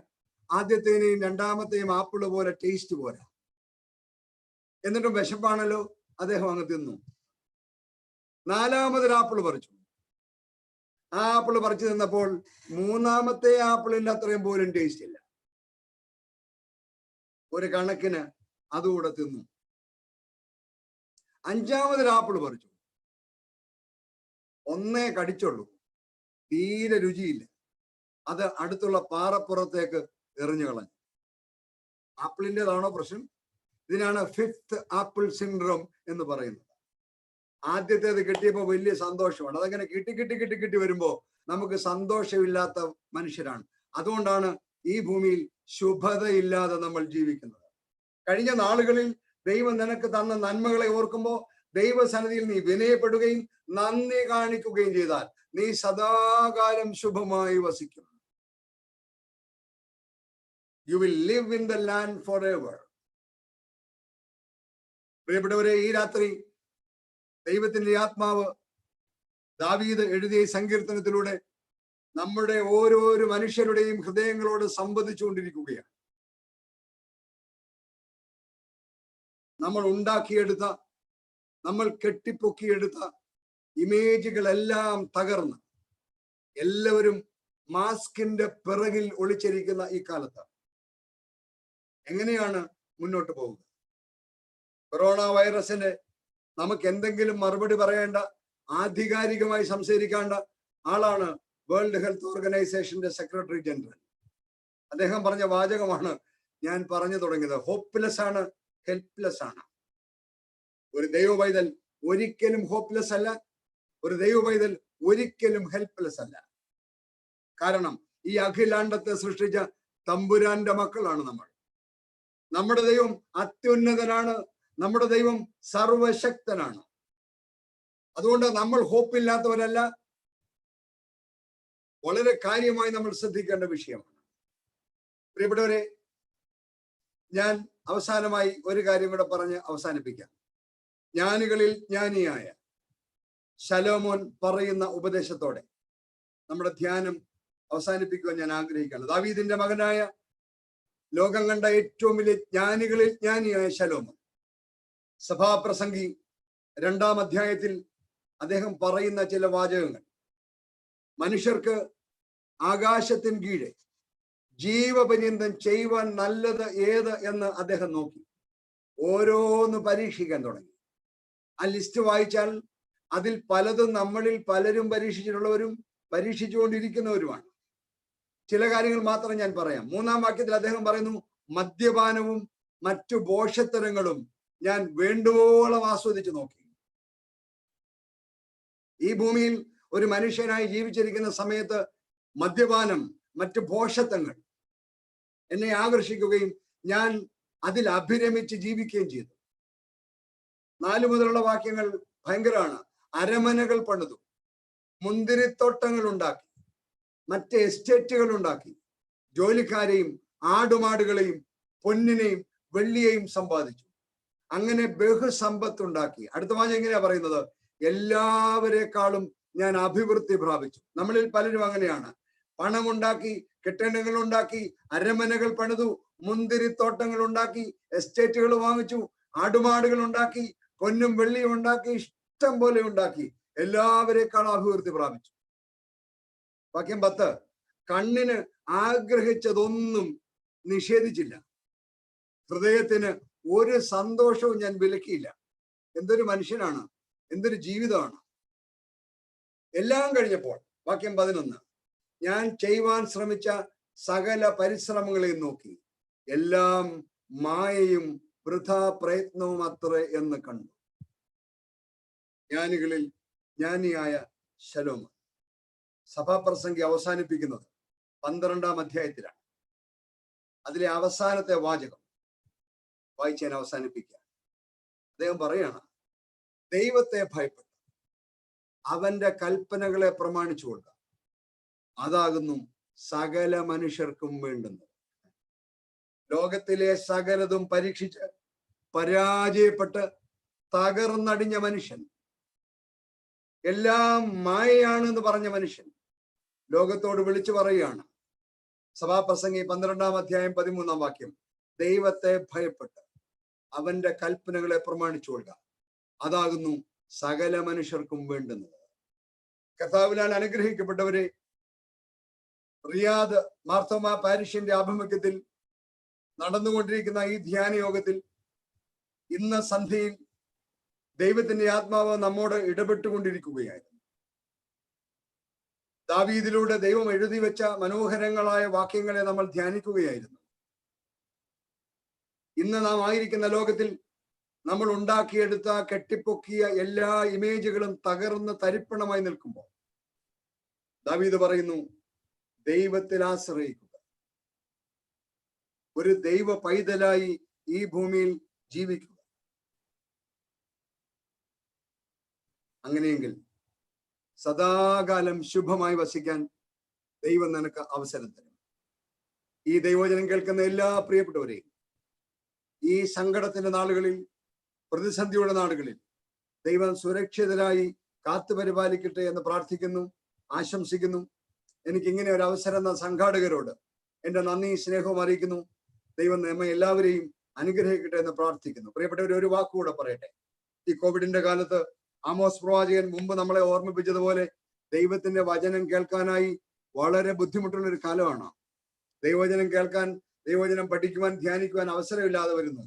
ആദ്യത്തേനെയും 2ാമത്തെയും ആപ്പിള് പോലെ ടേസ്റ്റ് പോരാ. എന്നിട്ടും വിശപ്പാണല്ലോ, അദ്ദേഹം അങ്ങ് തിന്നു. 4ാമതൊരു ആപ്പിൾ പറിച്ചു. ആ ആപ്പിൾ പറിച്ചു തിന്നപ്പോൾ 3ാമത്തെ ആപ്പിളിന്റെ അത്രയും പോലും ടേസ്റ്റ് ഇല്ല. ഒരു കണക്കിന് അതുകൂടെ തിന്നു. 5ാമതൊരു ആപ്പിൾ പറിച്ചു. ഒന്നേ കടിച്ചുള്ളൂ, തീരെ രുചിയില്ല. അത് അടുത്തുള്ള പാറപ്പുറത്തേക്ക് എറിഞ്ഞു കളഞ്ഞു. ആപ്പിളിൻ്റെതാണോ പ്രശ്നം? ഇതിനാണ് 5th ആപ്പിൾ സിൻഡ്രോം എന്ന് പറയുന്നത്. ആദ്യത്തേത് കിട്ടിയപ്പോൾ വലിയ സന്തോഷമാണ്. അതങ്ങനെ കിട്ടി വരുമ്പോ നമുക്ക് സന്തോഷമില്ലാത്ത മനുഷ്യരാണ്. അതുകൊണ്ടാണ് ഈ ഭൂമിയിൽ ശുഭതയില്ലാതെ നമ്മൾ ജീവിക്കുന്നത്. കഴിഞ്ഞ നാളുകളിൽ ദൈവം നിനക്ക് തന്ന നന്മകളെ ഓർക്കുമ്പോൾ ദൈവസന്നിധിയിൽ നീ വിനയപ്പെടുകയും നന്ദി കാണിക്കുകയും ചെയ്താൽ നീ സദാകാലം ശുഭമായി വസിക്കും. You will live in the land forever. പ്രിയപ്പെട്ടവരെ, ഈ രാത്രി ദൈവത്തിന്റെ ആത്മാവ് ദാവീദ് എഴുതിയ സങ്കീർത്തനത്തിലൂടെ നമ്മുടെ ഓരോരോ മനുഷ്യരുടെയും ഹൃദയങ്ങളോട് സംവദിച്ചുകൊണ്ടിരിക്കുകയാണ്. നമ്മൾ ഉണ്ടാക്കിയെടുത്ത, നമ്മൾ കെട്ടിപ്പൊക്കിയെടുത്ത ഇമേജുകളെല്ലാം തകർന്ന് എല്ലാവരും മാസ്കിന്റെ പിറകിൽ ഒളിച്ചിരിക്കുന്ന ഈ കാലത്ത് എങ്ങനെയാണ് മുന്നോട്ട് പോവുക? കൊറോണ വൈറസിന് നമുക്ക് എന്തെങ്കിലും മറുപടി പറയേണ്ട, ആധികാരികമായി സംസാരിക്കേണ്ട ആളാണ് വേൾഡ് ഹെൽത്ത് ഓർഗനൈസേഷന്റെ സെക്രട്ടറി ജനറൽ. അദ്ദേഹം പറഞ്ഞ വാചകമാണ് ഞാൻ പറഞ്ഞു തുടങ്ങിയത്. ഹോപ്പ്ലെസ് ആണ്, ഹെൽപ്ലെസ് ആണ്. ഒരു ദൈവവൈതൽ ഒരിക്കലും ഹോപ്പ്ലെസ് അല്ല, ഒരു ദൈവവൈതൽ ഒരിക്കലും ഹെൽപ്ലെസ് അല്ല. കാരണം ഈ അഖിലാണ്ടത്തെ സൃഷ്ടിച്ച തമ്പുരാന്റെ മക്കളാണ് നമ്മൾ. നമ്മുടെ ദൈവം അത്യുന്നതനാണ്, നമ്മുടെ ദൈവം സർവശക്തനാണ്. അതുകൊണ്ട് നമ്മൾ ഹോപ്പില്ലാത്തവരല്ല. വളരെ കാര്യമായി നമ്മൾ ശ്രദ്ധിക്കേണ്ട വിഷയമാണ്. പ്രിയപ്പെട്ടവരെ, ഞാൻ അവസാനമായി ഒരു കാര്യം കൂടെ പറഞ്ഞ് അവസാനിപ്പിക്കാം. ജ്ഞാനികളിൽ ജ്ഞാനിയായ ശലോമോൻ പറയുന്ന ഉപദേശത്തോടെ നമ്മുടെ ധ്യാനം അവസാനിപ്പിക്കുവാൻ ഞാൻ ആഗ്രഹിക്കുകയാണ്. ദാവീദിന്റെ മകനായ ലോകം കണ്ട ഏറ്റവും വലിയ ജ്ഞാനികളിൽ ജ്ഞാനിയായ ശലോമോൻ സഭാപ്രസംഗി 2-ാം അധ്യായത്തിൽ അദ്ദേഹം പറയുന്ന ചില വാചകങ്ങൾ, മനുഷ്യർക്ക് ആകാശത്തിന് കീഴെ ജീവപര്യന്തം ചെയ്യുവാൻ നല്ലത് ഏത് എന്ന് അദ്ദേഹം നോക്കി ഓരോന്ന് പരീക്ഷിക്കാൻ തുടങ്ങി. ആ ലിസ്റ്റ് വായിച്ചാൽ അതിൽ പലതും നമ്മളിൽ പലരും പരീക്ഷിച്ചിട്ടുള്ളവരും പരീക്ഷിച്ചുകൊണ്ടിരിക്കുന്നവരുമാണ്. ചില കാര്യങ്ങൾ മാത്രം ഞാൻ പറയാം. 3-ാം വാക്യത്തിൽ അദ്ദേഹം പറയുന്നു, മദ്യപാനവും മറ്റു ഭോഷത്തരങ്ങളും ഞാൻ വേണ്ടുവോളം ആസ്വദിച്ചു നോക്കി. ഈ ഭൂമിയിൽ ഒരു മനുഷ്യനായി ജീവിച്ചിരിക്കുന്ന സമയത്ത് മദ്യപാനം, മറ്റു ഭോഷത്തങ്ങൾ എന്നെ ആകർഷിക്കുകയും ഞാൻ അതിൽ അഭിരമിച്ച് ജീവിക്കുകയും ചെയ്തു. 4 മുതലുള്ള വാക്യങ്ങൾ ഭയങ്കരമാണ്. അരമനകൾ പണിതു, മുന്തിരിത്തോട്ടങ്ങൾ ഉണ്ടാക്കി, മറ്റ് എസ്റ്റേറ്റുകൾ ഉണ്ടാക്കി, ജോലിക്കാരെയും ആടുമാടുകളെയും പൊന്നിനെയും വെള്ളിയെയും സമ്പാദിച്ചു. അങ്ങനെ ബഹുസമ്പത്ത് ഉണ്ടാക്കി. അടുത്ത വാചകം എങ്ങനെയാ പറയുന്നത്? എല്ലാവരെക്കാളും ഞാൻ അഭിവൃദ്ധി പ്രാപിച്ചു. നമ്മളിൽ പലരും അങ്ങനെയാണ്. പണമുണ്ടാക്കി, കെട്ടിടങ്ങൾ ഉണ്ടാക്കി, അരമനകൾ പണിതു, മുന്തിരിത്തോട്ടങ്ങൾ ഉണ്ടാക്കി, എസ്റ്റേറ്റുകൾ വാങ്ങിച്ചു, ആടുമാടുകൾ ഉണ്ടാക്കി, പൊന്നും വെള്ളിയും ഉണ്ടാക്കി, ഇഷ്ടം പോലെ ഉണ്ടാക്കി, എല്ലാവരെക്കാളും അഭിവൃദ്ധി പ്രാപിച്ചു. വാക്യം 10, കണ്ണിന് ആഗ്രഹിച്ചതൊന്നും നിഷേധിച്ചില്ല. ഹൃദയത്തിന് ഒരു സന്തോഷവും ഞാൻ വിലക്കിയില്ല. എന്തൊരു മനുഷ്യനാണ്, എന്തൊരു ജീവിതമാണ്. എല്ലാം കഴിഞ്ഞപ്പോൾ വാക്യം 11, ഞാൻ ചെയ്യുവാൻ ശ്രമിച്ച സകല പരിശ്രമങ്ങളെയും നോക്കി എല്ലാം മായയും വൃഥാ പ്രയത്നവും അത്രേ എന്ന് കണ്ടു. ജ്ഞാനികളിൽ ജ്ഞാനിയായ ശലോമോൻ. സഭാപ്രസംഗി അവസാനിപ്പിക്കുന്നത് 12-ാം അധ്യായത്തിലാണ്. അതിലെ അവസാനത്തെ വാചകം വായിച്ച് ഞാൻ അവസാനിപ്പിക്കുക. അദ്ദേഹം പറയാണ്, ദൈവത്തെ ഭയപ്പെട്ടു അവന്റെ കൽപ്പനകളെ പ്രമാണിച്ചു കൊള്ളുക, അതാകുന്നു സകല മനുഷ്യർക്കും വേണ്ടുന്നത്. ലോകത്തിലെ സകലതും പരീക്ഷിച്ച് പരാജയപ്പെട്ട് തകർന്നടിഞ്ഞ മനുഷ്യൻ, എല്ലാം മായയാണ് എന്ന് പറഞ്ഞ മനുഷ്യൻ ലോകത്തോട് വിളിച്ചു പറയുകയാണ്. സഭാപ്രസംഗി 12-ാം അധ്യായം 13-ാം വാക്യം, ദൈവത്തെ ഭയപ്പെട്ട് അവന്റെ കൽപ്പനകളെ പ്രമാണിച്ചു കൊള്ളുക, അതാകുന്നു സകല മനുഷ്യർക്കും വേണ്ടുന്നത്. കർത്താവിനാൽ അനുഗ്രഹിക്കപ്പെട്ടവരെ, റിയാദ് മാർത്തോമ പാരിഷിന്റെ ആഭിമുഖ്യത്തിൽ നടന്നുകൊണ്ടിരിക്കുന്ന ഈ ധ്യാന യോഗത്തിൽ ഇന്ന് സന്ധ്യയിൽ ദൈവത്തിന്റെ ആത്മാവ് നമ്മോട് ഇടപെട്ടുകൊണ്ടിരിക്കുകയായിരുന്നു. ദാവീദിലൂടെ ദൈവം എഴുതി വെച്ച മനോഹരങ്ങളായ വാക്യങ്ങളെ നമ്മൾ ധ്യാനിക്കുകയായിരുന്നു. ഇന്ന് നാം ആയിരിക്കുന്ന ലോകത്തിൽ നമ്മൾ ഉണ്ടാക്കിയെടുത്ത കെട്ടിപ്പൊക്കിയ എല്ലാ ഇമേജുകളും തകർന്ന് തരിപ്പണമായി നിൽക്കുമ്പോൾ ദാവീദ് പറയുന്നു, ദൈവത്തിൽ ആശ്രയിക്കുക, ഒരു ദൈവ പൈതലായി ഈ ഭൂമിയിൽ ജീവിക്കുക. അങ്ങനെയെങ്കിൽ സദാകാലം ശുഭമായി വസിക്കാൻ ദൈവം നിനക്ക് അവസരം തരും. ഈ ദൈവവചനം കേൾക്കുന്ന എല്ലാ പ്രിയപ്പെട്ടവരെയും ഈ സങ്കടത്തിന്റെ നാളുകളിൽ, പ്രതിസന്ധിയുടെ നാളുകളിൽ ദൈവം സുരക്ഷിതരായി കാത്തുപരിപാലിക്കട്ടെ എന്ന് പ്രാർത്ഥിക്കുന്നു, ആശംസിക്കുന്നു. എനിക്ക് ഇങ്ങനെ ഒരു അവസരം എന്ന സംഘാടകരോട് എന്റെ നന്ദി സ്നേഹവും അറിയിക്കുന്നു. ദൈവം നമ്മെ എല്ലാവരെയും അനുഗ്രഹിക്കട്ടെ എന്ന് പ്രാർത്ഥിക്കുന്നു. പ്രിയപ്പെട്ടവർ, ഒരു വാക്കുകൂടെ പറയട്ടെ. ഈ കോവിഡിന്റെ കാലത്ത് ആമോസ് പ്രവാചകൻ മുമ്പ് നമ്മളെ ഓർമ്മിപ്പിച്ചതുപോലെ ദൈവത്തിന്റെ വചനം കേൾക്കാനായി വളരെ ബുദ്ധിമുട്ടുള്ള ഒരു കാലമാണ്. ദൈവവചനം കേൾക്കാൻ, ദൈവവചനം പഠിക്കുവാൻ, ധ്യാനിക്കുവാൻ അവസരമില്ലാതെ വരുന്നു.